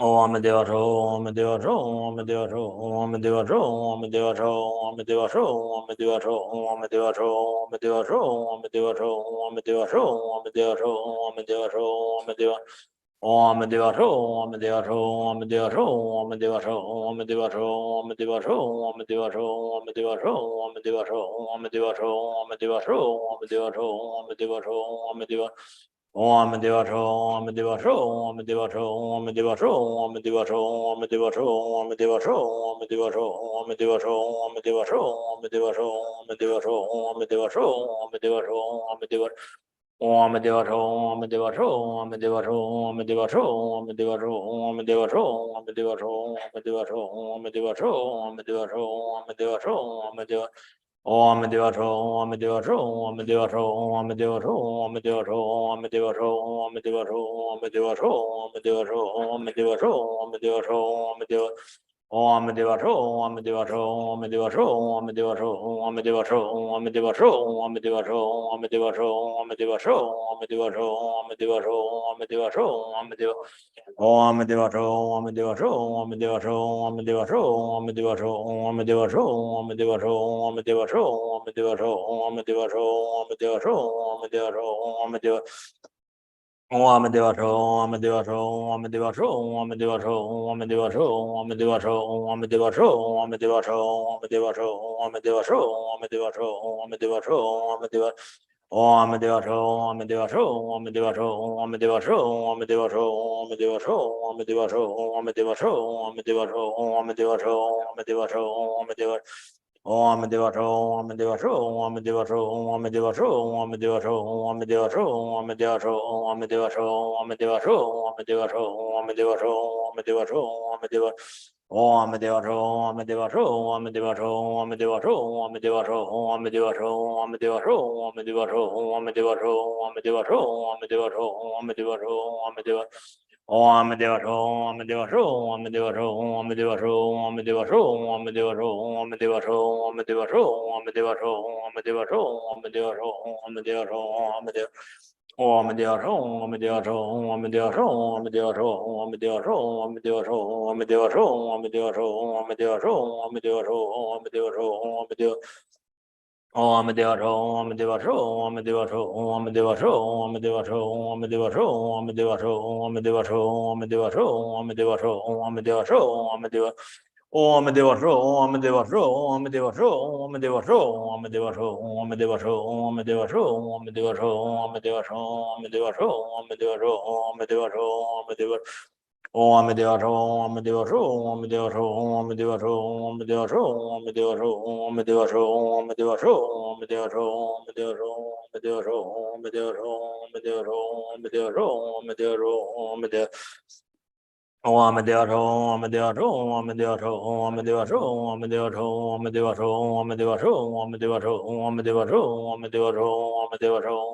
Om Deva Cho, Om Deva Cho, Om Deva Cho, Om Deva Cho, Om Deva Cho, Om Deva Cho, Om Deva Cho, Om Deva Cho, Om Deva Cho, Om Deva Cho, Om Deva Cho, Om Deva Cho, Om Deva Cho, Om Deva Om Deva Cho, Om Deva Cho, Om Deva Cho, Om Deva Cho, Om Deva Cho, Om Deva Cho, Om Deva Cho, Om Deva Cho, Om Deva Cho, Om Deva Cho, Om Deva Cho, Om Deva Cho, Om Deva Cho, Om Deva Om Deva Cho, Om Deva Cho, Om Deva Cho, Om Deva Cho, Om Deva Cho, Om Deva Cho, Om Deva Cho, Om Deva Cho, Om Deva Cho, Om Deva Cho, Om Deva Cho, Om Deva Cho, Om Deva Cho, Om Deva Cho, Om Deva Om Deva Cho, Om Deva Cho, Om Deva Cho, Om Deva Cho, Om Deva Cho, Om Deva Cho, Om Deva Cho, Om Deva Cho, Om Deva Cho, Om Deva Cho, Om Deva Cho, Om Deva Om Deva Cho, Om Deva Cho, Om Deva Cho, Om Deva Cho, Om Deva Cho, Om Deva Cho, Om Deva Cho, Om Deva Cho, Om Deva Cho, Om Deva Cho, Om Deva Cho, Om Deva Om Deva Cho, Om Deva Cho, Om Deva Cho, Om Deva Cho, Om Deva Cho, Om Deva Cho, Om Deva Cho, Om Deva Cho, Om Deva Cho, Om Deva Cho, Om Deva Cho, Om Deva Cho, Om Deva Om Deva Cho, Om Deva Cho, Om Deva Cho, Om Deva Cho, Om Deva Cho, Om Deva Cho, Om Deva Cho, Om Deva Cho, Om Deva Cho, Om Deva Cho, Om Deva Cho, Om Deva Cho, Om Deva Om Deva Cho, Om Deva Cho, Om Deva Cho, Om Deva Cho, Om Deva Cho, Om Deva Cho, Om Deva Cho, Om Deva Cho, Om Deva Cho, Om Deva Cho, Om Deva Cho, Om Deva Cho, Om Deva Om Deva Cho, Om Deva Cho, Om Deva Cho, Om Deva Cho, Om Deva Cho, Om Deva Cho, Om Deva Cho, Om Deva Cho, Om Deva Cho, Om Deva Cho, Om Deva Cho, Om Deva Om Deva Cho, Om Deva Cho, Om Deva Cho, Om Deva Cho, Om Deva Cho, Om Deva Cho, Om Deva Cho, Om Deva Cho, Om Deva Cho, Om Deva Cho, Om Deva Cho, Om Deva Cho, Om Deva Om Deva Cho, Om Deva Cho, Om Deva Cho, Om Deva Cho, Om Deva Cho, Om Deva Cho, Om Deva Cho, Om Deva Cho, Om Deva Cho, Om Deva Cho, Om Deva Cho, Om Deva Cho, Om Deva Om Deva Cho, Om Deva Cho, Om Deva Cho, Om Deva Cho, Om Deva Cho, Om Deva Cho, Om Deva Cho, Om Deva Cho, Om Deva Cho, Om Deva Cho, Om Deva Cho, Om Deva Cho, Om Deva Om Deva Cho, Om Deva Cho, Om Deva Cho, Om Deva Cho, Om Deva Cho, Om Deva Cho, Om Deva Cho, Om Deva Cho, Om Deva Cho, Om Deva Cho, Om Deva Cho, Om Deva Om Deva Cho, Om Deva Cho, Om Deva Cho, Om Deva Cho, Om Deva Cho, Om Deva Cho, Om Deva Cho, Om Deva Cho, Om Deva Cho, Om Deva Cho, Om Deva Cho, Om Deva Om Deva Cho, Om Deva Cho, Om Deva Cho, Om Deva Cho, Om Deva Cho, Om Deva Cho, Om Deva Cho, Om Deva Cho, Om Deva Cho, Om Deva Cho, Om Deva Cho, Om Deva Cho, Om Deva Om Deva Cho, Om Deva Cho, Om Deva Cho, Om Deva Cho, Om Deva Cho, Om Deva Cho, Om Deva Cho, Om Deva Cho, Om Deva Cho, Om Deva Cho, Om Deva Cho, Om Deva Cho, Om Deva Cho, Om Deva Cho, Om Deva Cho, Om Deva Om Deva Cho, Om Deva Cho, Om Deva Cho, Om Deva Cho, Om Deva Cho, Om Deva Cho, Om Deva Cho, Om Deva Cho, Om Deva Cho, Om Deva Cho, Om Deva Cho, Om Deva Cho, Om Deva Cho, Om Deva Cho, Om Deva Om Deva Cho, Om Deva Cho, Om Deva Cho, Om Deva Cho, Om Deva Cho, Om Deva Cho, Om Deva Cho, Om Deva Cho, Om Deva Cho, Om Deva Cho,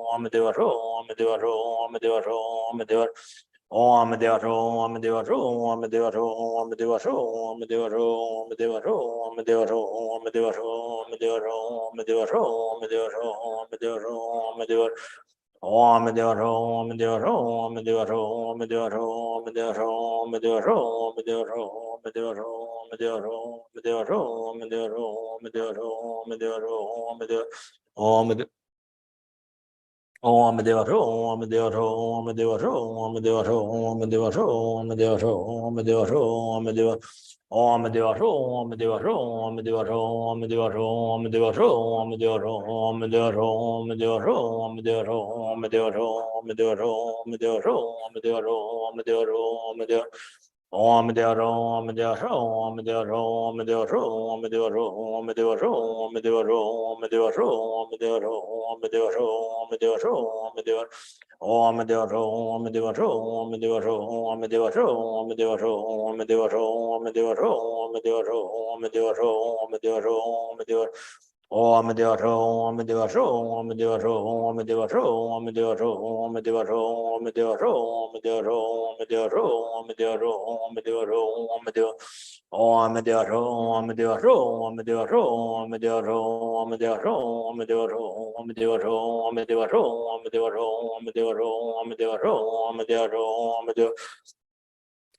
Om Deva Cho, Om Deva Cho, Om Deva Om Deva Cho, Om Deva Cho, Om Deva Cho, Om Deva Cho, Om Deva Cho, Om Deva Cho, Om Deva Cho, Om Deva Cho, Om Deva Cho, Om Deva Cho, Om Deva Cho, Om Deva Cho, Om Deva Cho, Om Deva Om Deva Om Deva Cho, Om Deva Cho, Om Deva Cho, Om Deva Cho, Om Deva Cho, Om Deva Cho, Om Deva Cho, Om Deva Om Deva Cho, Om Deva Cho, Om Deva Cho, Om Deva Cho, Om Deva Cho, Om Deva Cho, Om Deva Cho, Om Deva Cho, Om Deva Cho, Om Deva Cho, Om Deva Cho, Om Deva Cho, Om Deva Cho, Om Deva Cho, Om Deva Om Deva Cho, Om Deva Cho, Om Deva Cho, Om Deva Cho, Om Deva Cho, Om Deva Cho, Om Deva Cho, Om Deva Cho, Om Deva Cho, Om Deva Cho, Om Deva Cho, Om Deva Om Deva Cho, Om Deva Cho, Om Deva Cho, Om Deva Cho, Om Deva Cho, Om Deva Cho, Om Deva Cho, Om Deva Cho, Om Deva Cho, Om Deva Cho, Om Deva Om Deva Cho, Om Deva Cho, Om Deva Cho, Om Deva Cho, Om Deva Cho, Om Deva Cho, Om Deva Cho, Om Deva Cho, Om Deva Cho, Om Deva Cho, Om Deva Cho, Om Deva Om Deva Cho, Om Deva Cho, Om Deva Cho, Om Deva Cho, Om Deva Cho, Om Deva Cho, Om Deva Cho, Om Deva Cho, Om Deva Cho, Om Deva Cho, Om Deva Cho, Om Deva Cho, Om Deva Cho, Om Deva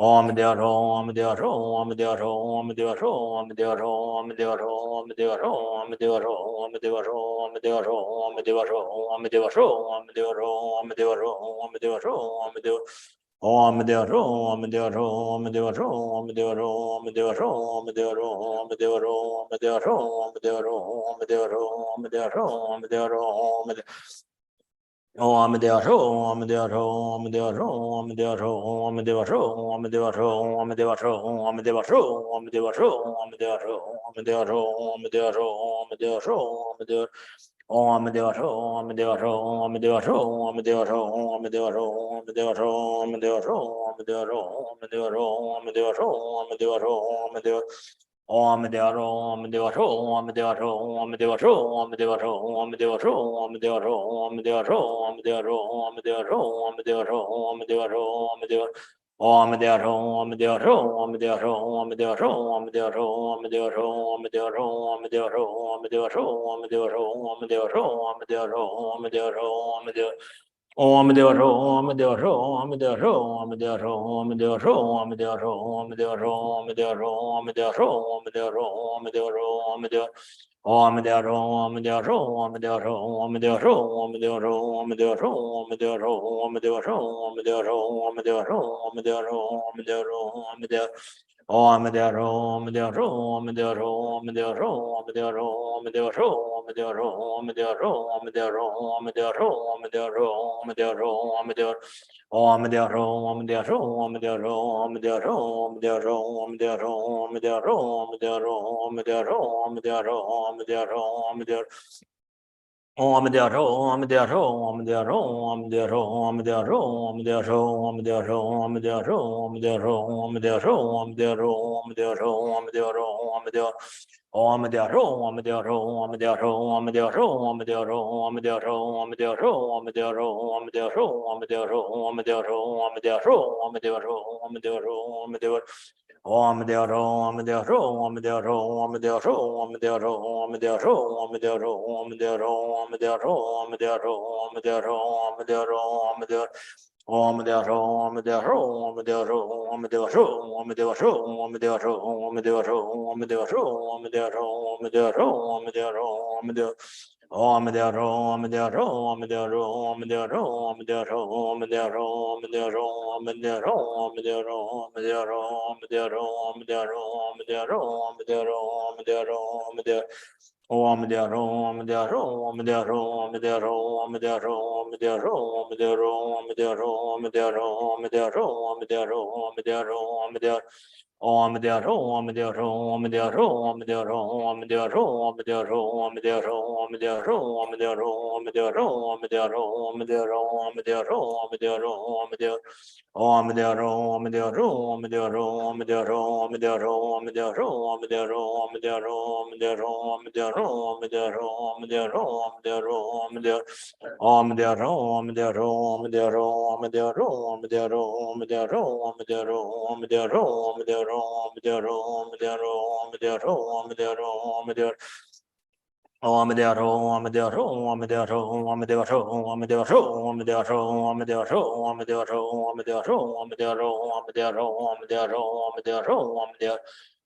Om Deo Ro, Om Deo Ro, Om Deo Ro, Om Deo Ro, Om Deo Ro, Om Deo Ro, Om Deo Ro, Om Deo Ro, Om Deo Ro, Om Deo Ro, Om Deo Ro, Om Deo Ro, Om Deo Ro, Om Deo Ro, Om Deo Ro, Om Deo Om Deo Ro, Om Deo Ro, Om Deo Ro, Om Deo Ro, Om Deo Ro, Om Deo Ro, Om Deo Ro, Om Deo Ro, Om Deo Ro, Om Deo Ro, Om Deo Ro, Om Deo Ro, Om Deo Om Deo Ro, Om Deo Ro, Om Deo Ro, Om Deo Ro, Om Deo Ro, Om Deo Ro, Om Deo Ro, Om Deo Ro, Om Deo Ro, Om Deo Ro, Om Deo Ro, Om Deo Ro, Om Deo Ro, Om Deo Om Deo Ro, Om Deo Ro, Om Deo Ro, Om Deo Ro, Om Deo Ro, Om Deo Ro, Om Deo Ro, Om Deo Ro, Om Deo Ro, Om Deo Ro, Om Deo Ro, Om Deo Om Deo Ro, Om Deo Ro, Om Deo Ro, Om Deo Ro, Om Deo Ro, Om Deo Ro, Om Deo Ro, Om Deo Ro, Om Deo Ro, Om Deo Ro, Om Deo Ro, Om Deo Ro, Om Deo Om Deo Ro, Om Deo Ro, Om Deo Ro, Om Deo Ro, Om Deo Ro, Om Deo Ro, Om Deo Ro, Om Deo Ro, Om Deo Ro, Om Deo Ro, Om Deo Ro, Om Deo Ro, Om Deo Ro, Om Deo Om Deo Ro, Om Deo Ro, Om Deo Ro, Om Deo Ro, Om Deo Ro, Om Deo Ro, Om Deo Ro, Om Deo Ro, Om Deo Ro, Om Deo Ro, Om Deo Ro, Om Deo Om Deo Ro, Om Deo Ro, Om Deo Ro, Om Deo Ro, Om Deo Ro, Om Deo Ro, Om Deo Ro, Om Deo Ro, Om Deo Ro, Om Deo Ro, Om Deo Ro, Om Deo Ro, Om Deo Om Deo Ro, Om Deo Ro, Om Deo Ro, Om Deo Ro, Om Deo Ro, Om Deo Ro, Om Deo Ro, Om Deo Ro, Om Deo Ro, Om Deo Ro, Om Deo Ro, Om Deo Ro, Om Deo Om Deo Ro, Om Deo Ro, Om Deo Ro, Om Deo Ro, Om Deo Ro, Om Deo Ro, Om Deo Ro, Om Deo Ro, Om Deo Ro, Om Deo Ro, Om Deo Ro, Om Deo Om Deo Ro, Om Deo Ro, Om Deo Ro, Om Deo Ro, Om Deo Ro, Om Deo Ro, Om Deo Ro, Om Deo Ro, Om Deo Ro, Om Deo Ro, Om Deo Ro, Om Deo Ro, Om Deo Ro, Om Deo Om Deo Ro, Om Deo Ro, Om Deo Ro, Om Deo Ro, Om Deo Ro, Om Deo Ro, Om Deo Ro, Om Deo Ro, Om Deo Ro, Om Deo Ro, Om Deo Ro, Om Deo Ro, Om Deo Ro, Om Deo Ro, Om Deo Om Deo Ro, Om Deo Ro, Om Deo Ro, Om Deo Ro, Om Deo Ro, Om Deo Ro, Om Deo Ro, Om Deo Ro, Om Deo Ro, Om Deo Ro, Om Deo Ro, Om Deo Ro, Om Deo Om Deo Ro, Om Deo Ro, Om Deo Ro, Om Deo Ro, Om Deo Ro, Om Deo Ro, Om Deo Ro, Om Deo Ro, Om Deo Ro, Om Deo Ro, Om Deo Ro, Om Deo Om Deo Ro, Om Deo Ro, Om Deo Ro, Om Deo Ro, Om Deo Ro, Om Deo Ro, Om Deo Ro, Om Deo Ro, Om Deo Ro, Om Deo Ro, Om Deo Ro, Om Deo Ro, Om Deo Ro, Om Deo Ro, Om Deo Ro, Om Deo Om Deo Ro, Om Deo Ro, Om Deo Ro, Om Deo Ro, Om Deo Ro, Om Deo Ro, Om Deo Ro, Om Deo Ro, Om Deo Ro, Om Deo Ro, Om Deo Ro, Om Deo Ro, Om Deo Om Deo Ro, Om Deo Ro, Om Deo Ro, Om Deo Ro, Om Deo Ro, Om Deo Ro, Om Deo Ro, Om Deo Ro, Om Deo Ro, Om Deo Ro, Om Deo Ro, Om Deo Ro, Om Deo Ro, Om Deo Ro, Om Deo Om Deo Ro, Om Deo Ro, Om Deo Ro, Om Deo Ro, Om Deo Ro, Om Deo Ro, Om Deo Ro, Om Deo Ro, Om Deo Ro, Om Deo Ro, Om Deo Ro, Om Deo Ro, Om Deo Ro, Om Deo Om Deo Ro, Om Deo Ro, Om Deo Ro, Om Deo Ro, Om Deo Ro, Om Deo Ro, Om Deo Ro, Om Deo Ro, Om Deo Ro, Om Deo Ro, Om Deo Ro, Om Deo Ro, Om Deo Ro, Om Deo Om Deo Ro, Om Deo Ro, Om Deo Ro, Om Deo Ro, Om Deo Ro, Om Deo Ro, Om Deo Ro, Om Deo Ro, Om Deo Ro, Om Deo Ro, Om Deo Ro, Om Deo Ro, Om Deo Ro, Om Deo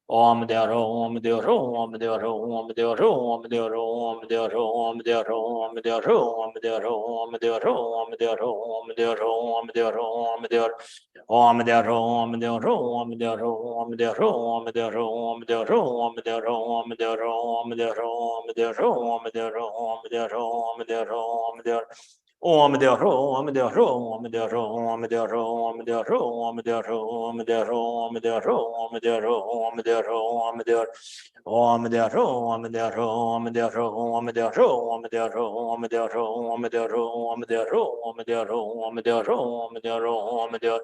Om Deo Ro, Om Deo Ro, Om Deo Ro, Om Deo Ro, Om Deo Ro, Om Deo Ro, Om Deo Ro, Om Deo Ro, Om Deo Ro, Om Deo Ro, Om Deo Ro, Om Deo Ro, Om Deo Ro, Om Deo Om Deo Ro, Om Deo Ro, Om Deo Ro, Om Deo Ro, Om Deo Ro, Om Deo Ro, Om Deo Ro, Om Deo Ro, Om Deo Ro, Om Deo Ro, Om Deo Ro, Om Deo Ro, Om Deo Ro, Om Deo Om Deo Ro, Om Deo Ro, Om Deo Ro, Om Deo Ro, Om Deo Ro, Om Deo Ro, Om Deo Ro, Om Deo Ro, Om Deo Ro, Om Deo Ro, Om Deo Om Deo Ro, Om Deo Ro, Om Deo Ro, Om Deo Ro, Om Deo Ro, Om Deo Ro, Om Deo Ro, Om Deo Ro, Om Deo Ro, Om Deo Ro, Om Deo Ro, Om Deo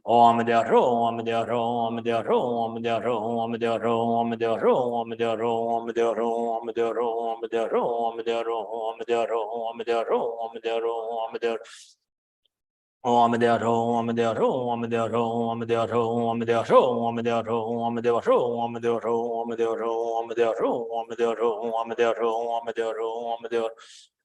Om Deo Ro, Om Deo Ro, Om Deo Ro, Om Deo Ro, Om Deo Ro, Om Deo Ro, Om Deo Ro, Om Deo Ro, Om Deo Ro, Om Deo Ro, Om Deo Ro, Om Deo Ro, Om Deo Ro, Om Deo Ro, Om Deo Om Deo Ro, Om Deo Ro, Om Deo Ro, Om Deo Ro, Om Deo Ro, Om Deo Ro, Om Deo Ro, Om Deo Ro, Om Deo Ro, Om Deo Ro, Om Deo Ro, Om Deo Ro, Om Deo Ro, Om Deo Ro, Om Deo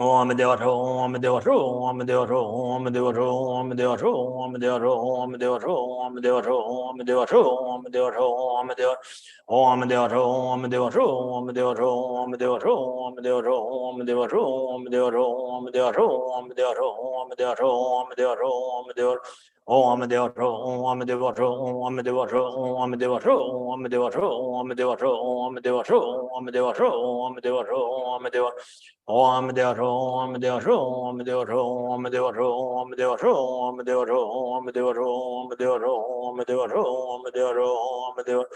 Om Dewa Cho, Om Dewa Cho, Om Dewa Cho, Om Dewa Cho, Om Dewa Cho, Om Dewa Cho, Om Dewa Cho, Om Dewa Cho, Om Dewa Cho, Om Dewa Cho, Om Dewa Om Dewa Cho, Om Dewa Cho, Om Dewa Cho, Om Dewa Cho, Om Dewa Cho, Om Dewa Cho, Om Dewa Cho, Om Dewa Cho, Om Dewa Cho, Om Dewa Cho, Om Dewa Cho, Om Dewa Om Dewa Cho, Om Dewa Cho, Om Dewa Cho, Om Dewa Cho, Om Dewa Cho, Om Dewa Cho, Om Dewa Cho, Om Dewa Cho, Om Dewa Cho, Om Dewa Om Dewa Cho, Om Dewa Cho, Om Dewa Cho, Om Dewa Cho, Om Dewa Cho, Om Dewa Cho, Om Dewa Cho, Om Dewa Cho, Om Dewa Cho, Om Dewa Cho, Om Dewa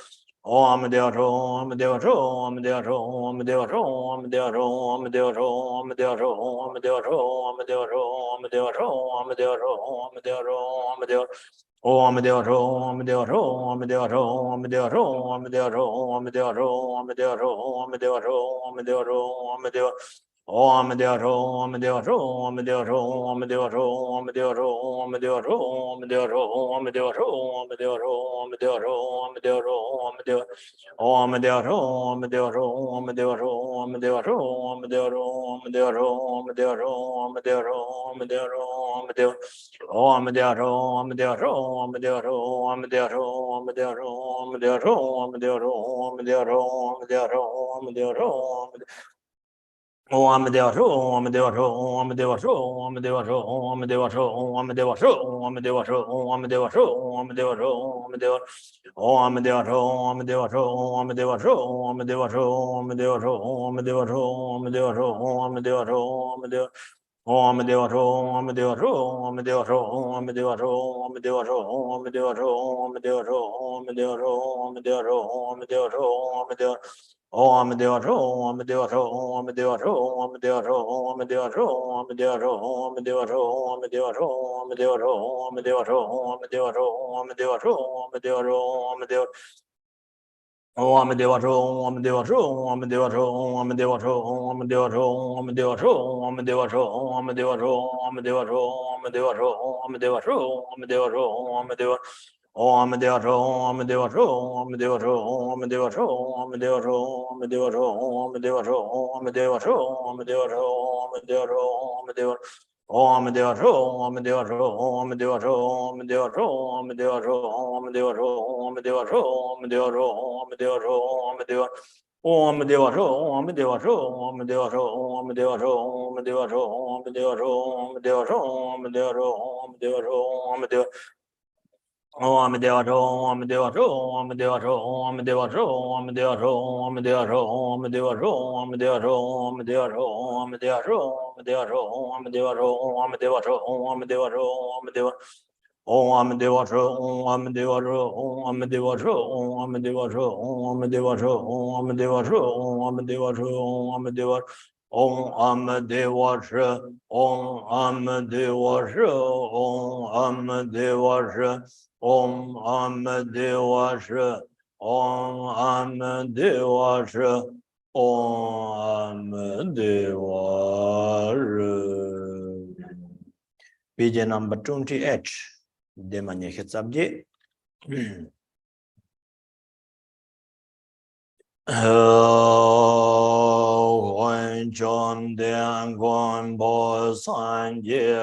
Om Dewa Cho, Om Dewa Cho, Om Dewa Cho, Om Dewa Cho, Om Dewa Cho, Om Dewa Cho, Om Dewa Cho, Om Dewa Cho, Om Dewa Cho, Om Dewa Cho, Om Dewa Cho, Om Dewa Cho, Om Dewa Om Dewa Cho, Om Dewa Cho, Om Dewa Cho, Om Dewa Cho, Om Dewa Cho, Om Dewa Cho, Om Dewa Cho, Om Dewa Cho, Om Dewa Cho, Om Dewa Om Dewa Cho, Om Dewa Cho, Om Dewa Cho, Om Dewa Cho, Om Dewa Cho, Om Dewa Cho, Om Dewa Cho, Om Dewa Cho, Om Dewa Cho, Om Dewa Cho, Om Dewa Cho, Om Dewa Om Dewa Cho, Om Dewa Cho, Om Dewa Cho, Om Dewa Cho, Om Dewa Cho, Om Dewa Cho, Om Dewa Cho, Om Dewa Cho, Om Dewa Cho, Om Dewa Om Dewa Cho, Om Dewa Cho, Om Dewa Cho, Om Dewa Cho, Om Dewa Cho, Om Dewa Cho, Om Dewa Cho, Om Dewa Cho, Om Dewa Cho, Om Dewa Cho, Om Dewa Cho, Om Dewa Cho, Om Dewa Cho, Om Dewa Cho, Om Dewa Cho, Om Dewa Cho, Om Dewa Cho, Om Dewa Cho, Om Dewa Cho, Om Dewa Om Dewa Cho, Om Dewa Cho, Om Dewa Cho, Om Dewa Cho, Om Dewa Cho, Om Dewa Cho, Om Dewa Cho, Om Dewa Cho, Om Dewa Om Dewa Cho, Om Dewa Cho, Om Dewa Cho, Om Dewa Cho, Om Dewa Cho, Om Dewa Cho, Om Dewa Cho, Om Dewa Cho, Om Dewa Cho, Om Dewa Cho, Om Dewa Om Dewa Cho, Om Dewa Cho, Om Dewa Cho, Om Dewa Cho, Om Dewa Cho, Om Dewa Cho, Om Dewa Cho, Om Dewa Cho, Om Dewa Cho, Om Dewa Cho, Om Dewa Cho, Om Dewa Cho, Om Dewa Cho, Om Dewa Om Dewa Cho, Om Dewa Cho, Om Dewa Cho, Om Dewa Cho, Om Dewa Cho, Om Dewa Cho, Om Dewa Cho, Om Dewa Cho, Om Dewa Cho, Om Dewa Cho, Om Dewa Cho, Om Dewa Cho, Om Dewa Om Dewa Cho, Om Dewa Cho, Om Dewa Cho, Om Dewa Cho, Om Dewa Cho, Om Dewa Cho, Om Dewa Cho, Om Dewa Cho, Om Dewa Cho, Om Dewa Cho, Om Dewa Om Dewa Cho, Om Dewa Cho, Om Dewa Cho, Om Dewa Cho, Om Dewa Cho, Om Dewa Cho, Om Dewa Cho, Om Dewa Cho, Om Dewa Cho, Om Dewa Om Dewa Cho, Om Dewa Cho, Om Dewa Cho, Om Dewa Cho, Om Dewa Cho, Om Dewa Cho, Om Dewa Cho, Om Dewa Cho, Om Dewa Cho, Om Dewa Om Dewa Cho, Om Dewa Cho, Om Dewa Cho, Om Dewa Cho, Om Dewa Cho, Om Dewa Cho, Om Dewa Cho, Om Dewa Cho, Om Dewa Cho, Om Dewa Cho, Om Dewa Cho, Om Dewa Cho, Om Dewa Cho, Om Dewa Cho, Om Dewa Om Dewa Cho, Om Dewa Cho, Om Dewa Cho, Om Dewa Cho, Om Dewa Cho, Om Dewa Cho, Om Dewa Cho, Om Dewa Om Dewa Cho, Om Dewa Cho, Om Dewa Cho, Om Dewa Cho, Om Dewa Cho, Om Dewa Cho. Page number 28. Demanya subject. Wen Chon Dian Gon Bo San Ye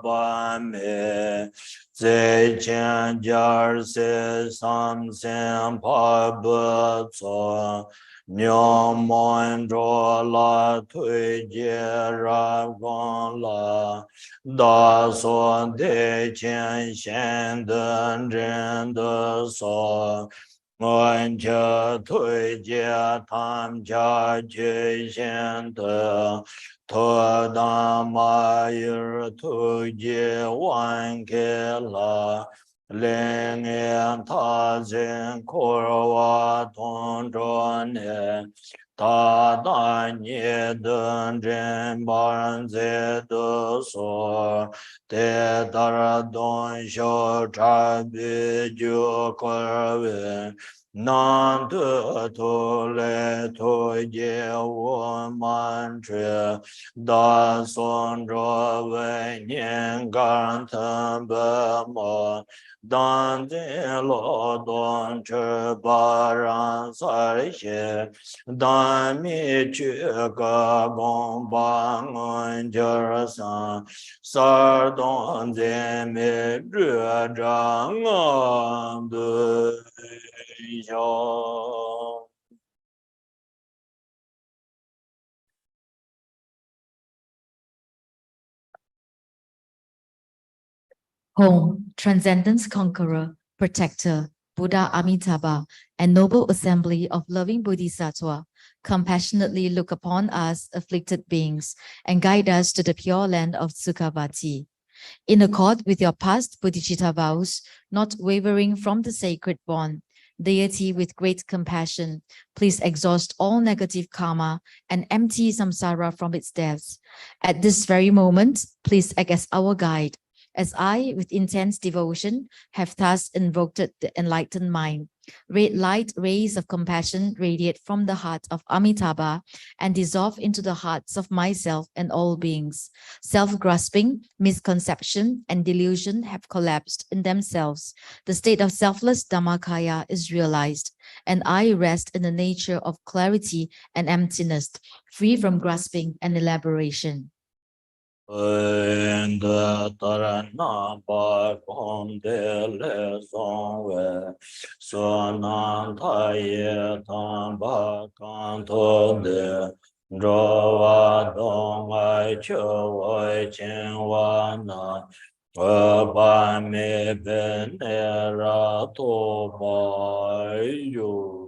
Ba Me Zai Chen Jar Se Sam Sen Pa Bu Tso Nyo Mon Zho La Tui Jie Ra Gong La Da So De Qian Xian Den Zhen De So Wen Jia Tui Jia Tam Jia Jie Xian De To Da Ma Yir Tu Jie Wan Ke La Ling Yan Ta Zin Kur Wa Tong Zhuo Ne Ta Da Nye Den Zhen Ban Zi De So Te Dar Don Xiao Cha Bi Ju Kur Win nan tu tu le tu ye wo man che da son ro wei nian gan tan be mo dan de lo don che ba ran sai xie dan mi che ga gong ba ngon je san sa don de me zhe zhang an de Home, Transcendence Conqueror, Protector, Buddha Amitabha, and Noble Assembly of Loving Bodhisattva, compassionately look upon us afflicted beings and guide us to the pure land of Sukhavati. In accord with your past bodhicitta vows, not wavering from the sacred bond, deity with great compassion, please exhaust all negative karma and empty samsara from its depths. At this very moment, please act as our guide, as I, with intense devotion, have thus invoked the enlightened mind. Red light rays of compassion radiate from the heart of Amitabha and dissolve into the hearts of myself and all beings. Self-grasping, misconception, and delusion have collapsed in themselves. The state of selfless Dhammakaya is realized, and I rest in the nature of clarity and emptiness, free from grasping and elaboration. and tarana pa kom de le song we so nan ta ye tan ba kan to de ro wa dong ai cho wai chen wa na ba me ben ra to ba yu.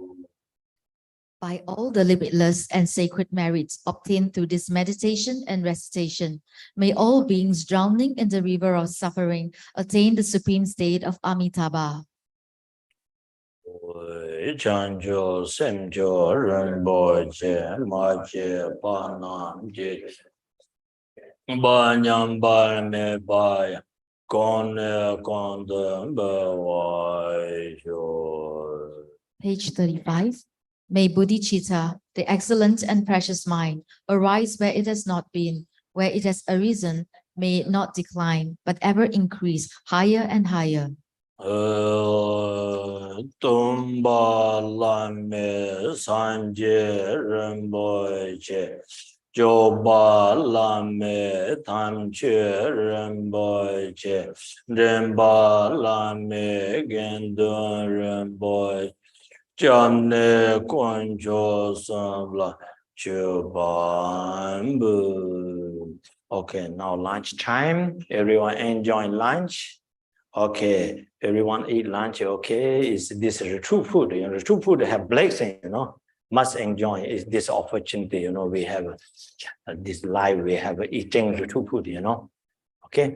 By all the limitless and sacred merits obtained through this meditation and recitation, may all beings drowning in the river of suffering attain the supreme state of Amitabha. Chanjo semjo Rinpoche mache panam je banyam me baya kone konde bewai jo. Page 35. May Bodhicitta, the excellent and precious mind, arise where it has not been, where it has arisen, may it not decline, but ever increase higher and higher. Tumba lame sanje Rinpoche Joba lame tamche Rinpoche Rinpa lame gendun Rinpoche Jamne konjo samla chubambu. Okay, now lunch time. Everyone enjoy lunch. Okay, everyone eat lunch. Okay, this is true food. You know, true food have blessing. You know, must enjoy is this opportunity. You know, we have this life. We have eating the true food. You know, okay.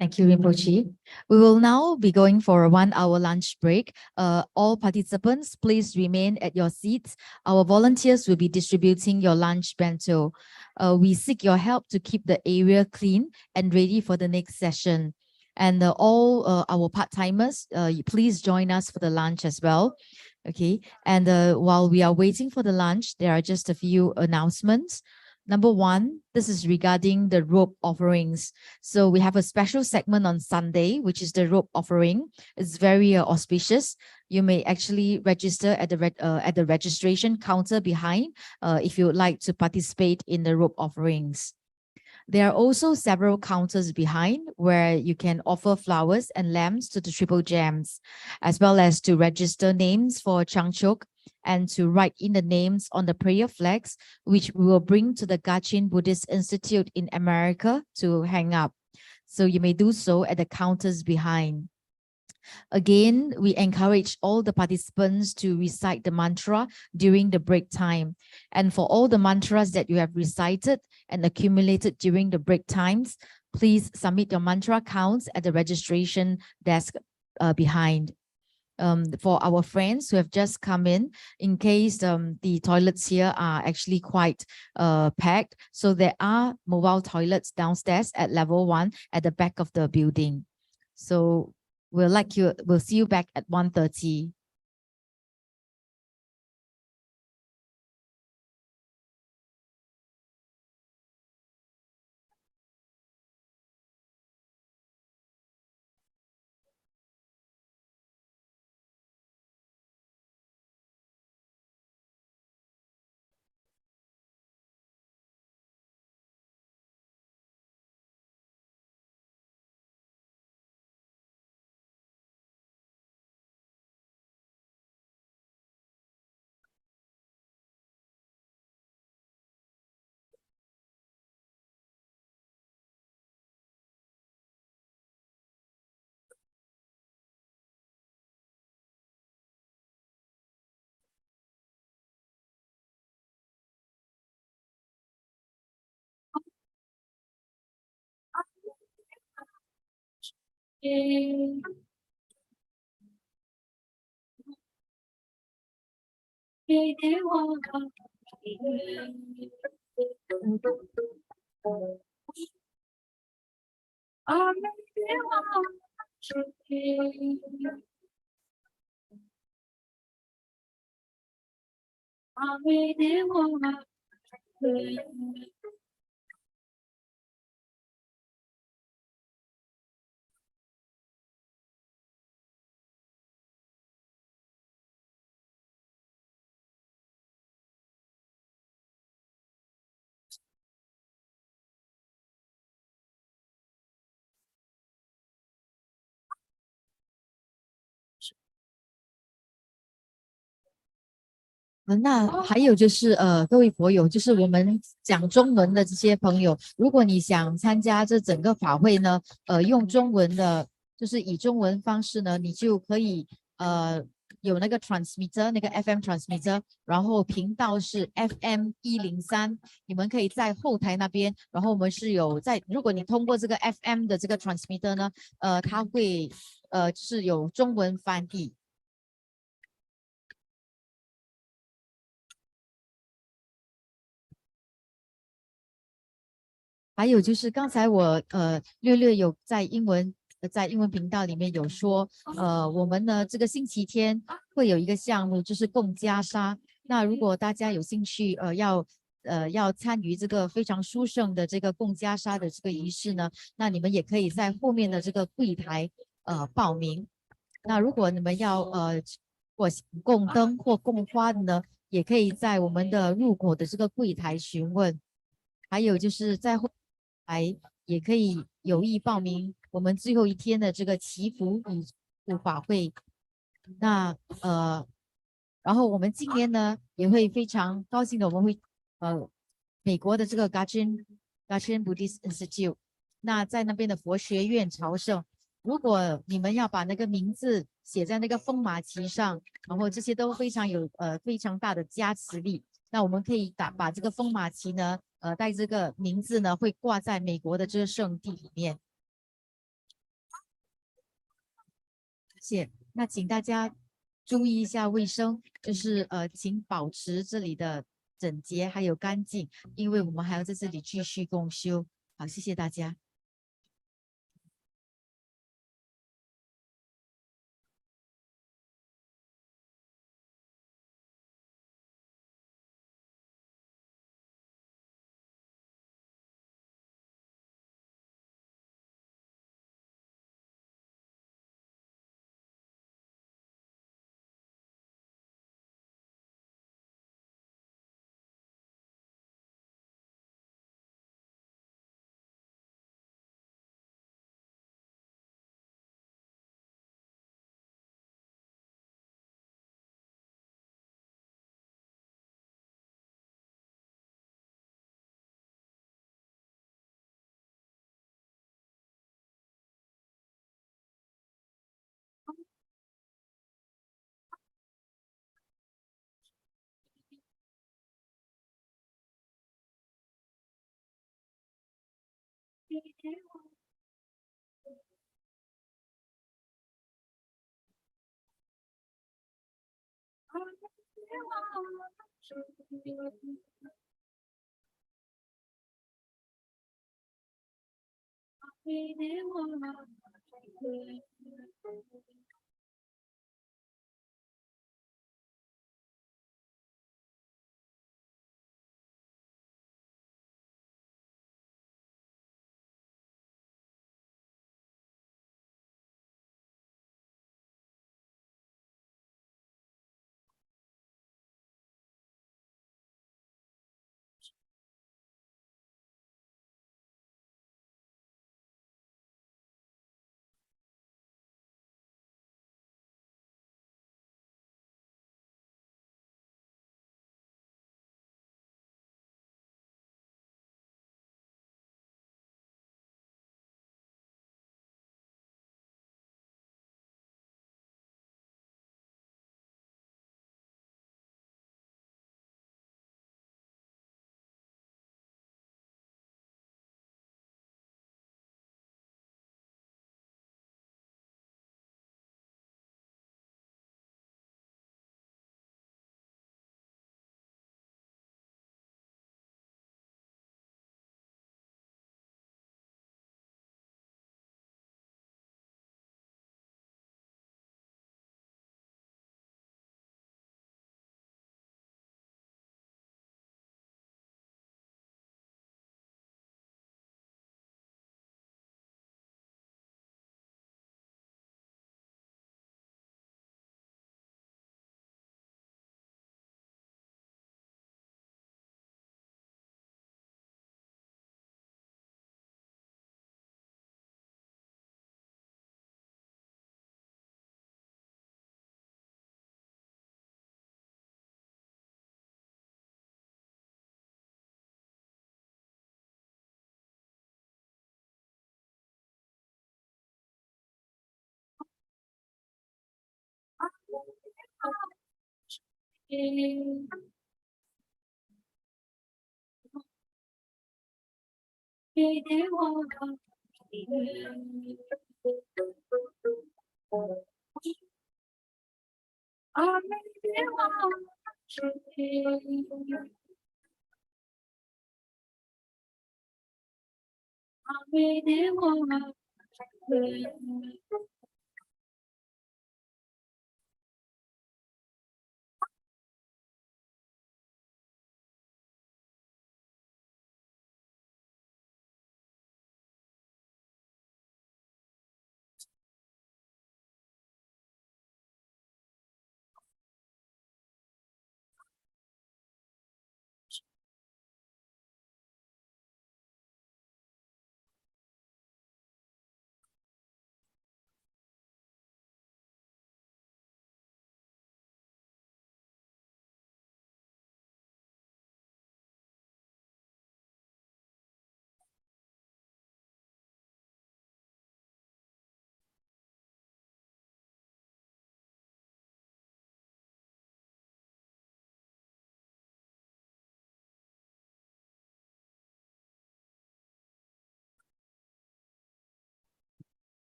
Thank you, Rinpoche. We will now be going for a 1-hour lunch break. All participants, please remain at your seats. Our volunteers will be distributing your lunch bento. We seek your help to keep the area clean and ready for the next session. And all our part-timers, please join us for the lunch as well. Okay, and while we are waiting for the lunch, there are just a few announcements. Number one, this is regarding the robe offerings. So we have a special segment on Sunday, which is the robe offering. It's very auspicious. You may actually register at the registration counter behind if you would like to participate in the robe offerings. There are also several counters behind where you can offer flowers and lamps to the triple gems, as well as to register names for Changchok and to write in the names on the prayer flags, which we will bring to the Gachin Buddhist Institute in America to hang up. So you may do so at the counters behind. Again, we encourage all the participants to recite the mantra during the break time. And for all the mantras that you have recited and accumulated during the break times, please submit your mantra counts at the registration desk behind. For our friends who have just come in case the toilets here are actually quite packed, so there are mobile toilets downstairs at level 1 at the back of the building. So We'll see you back at 1:30.那还有就是各位佛友，就是我们讲中文的这些朋友，如果你想参加这整个法会呢，用中文的，就是以中文方式呢，你就可以有那个 transmitter， 那个 FM transmitter， 然后频道是 FM103，你们可以在后台那边，然后我们是有在，如果你通过这个 FM 的这个 transmitter 呢，它会是有中文翻译。还有就是刚才我略有在英文频道里面有说，我们呢这个星期天会有一个项目，就是供袈裟。那如果大家有兴趣，要参与这个非常殊胜的这个供袈裟的这个仪式呢，那你们也可以在后面的这个柜台报名。那如果你们要或供灯或供花的呢，也可以在我们的入口的这个柜台询问。还有就是在后台也可以有意报名我们最后一天的这个祈福与法会。那然后我们今年呢也会非常高兴的，我们会美国的这个 Gachin Buddhist Institute， 那在那边的佛学院朝圣。如果你们要把那个名字写在那个风马旗上，然后这些都非常有非常大的加持力。那我们可以把这个风马旗呢，带这个名字呢，会挂在美国的这个圣地里面。谢谢。那请大家注意一下卫生，就是请保持这里的整洁还有干净，因为我们还要在这里继续共修。好，谢谢大家。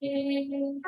Hello,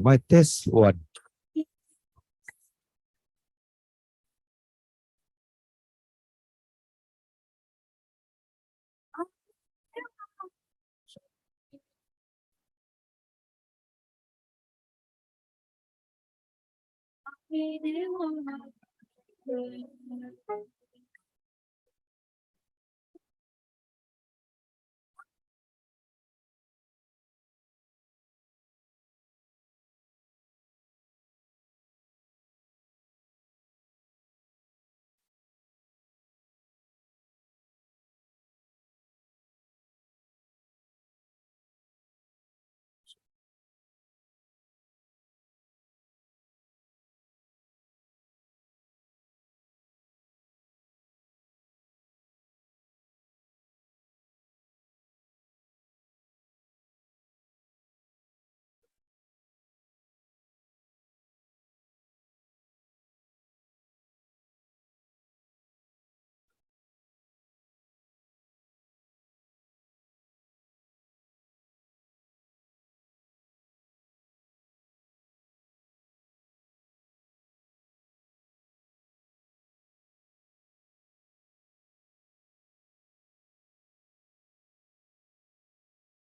my test one.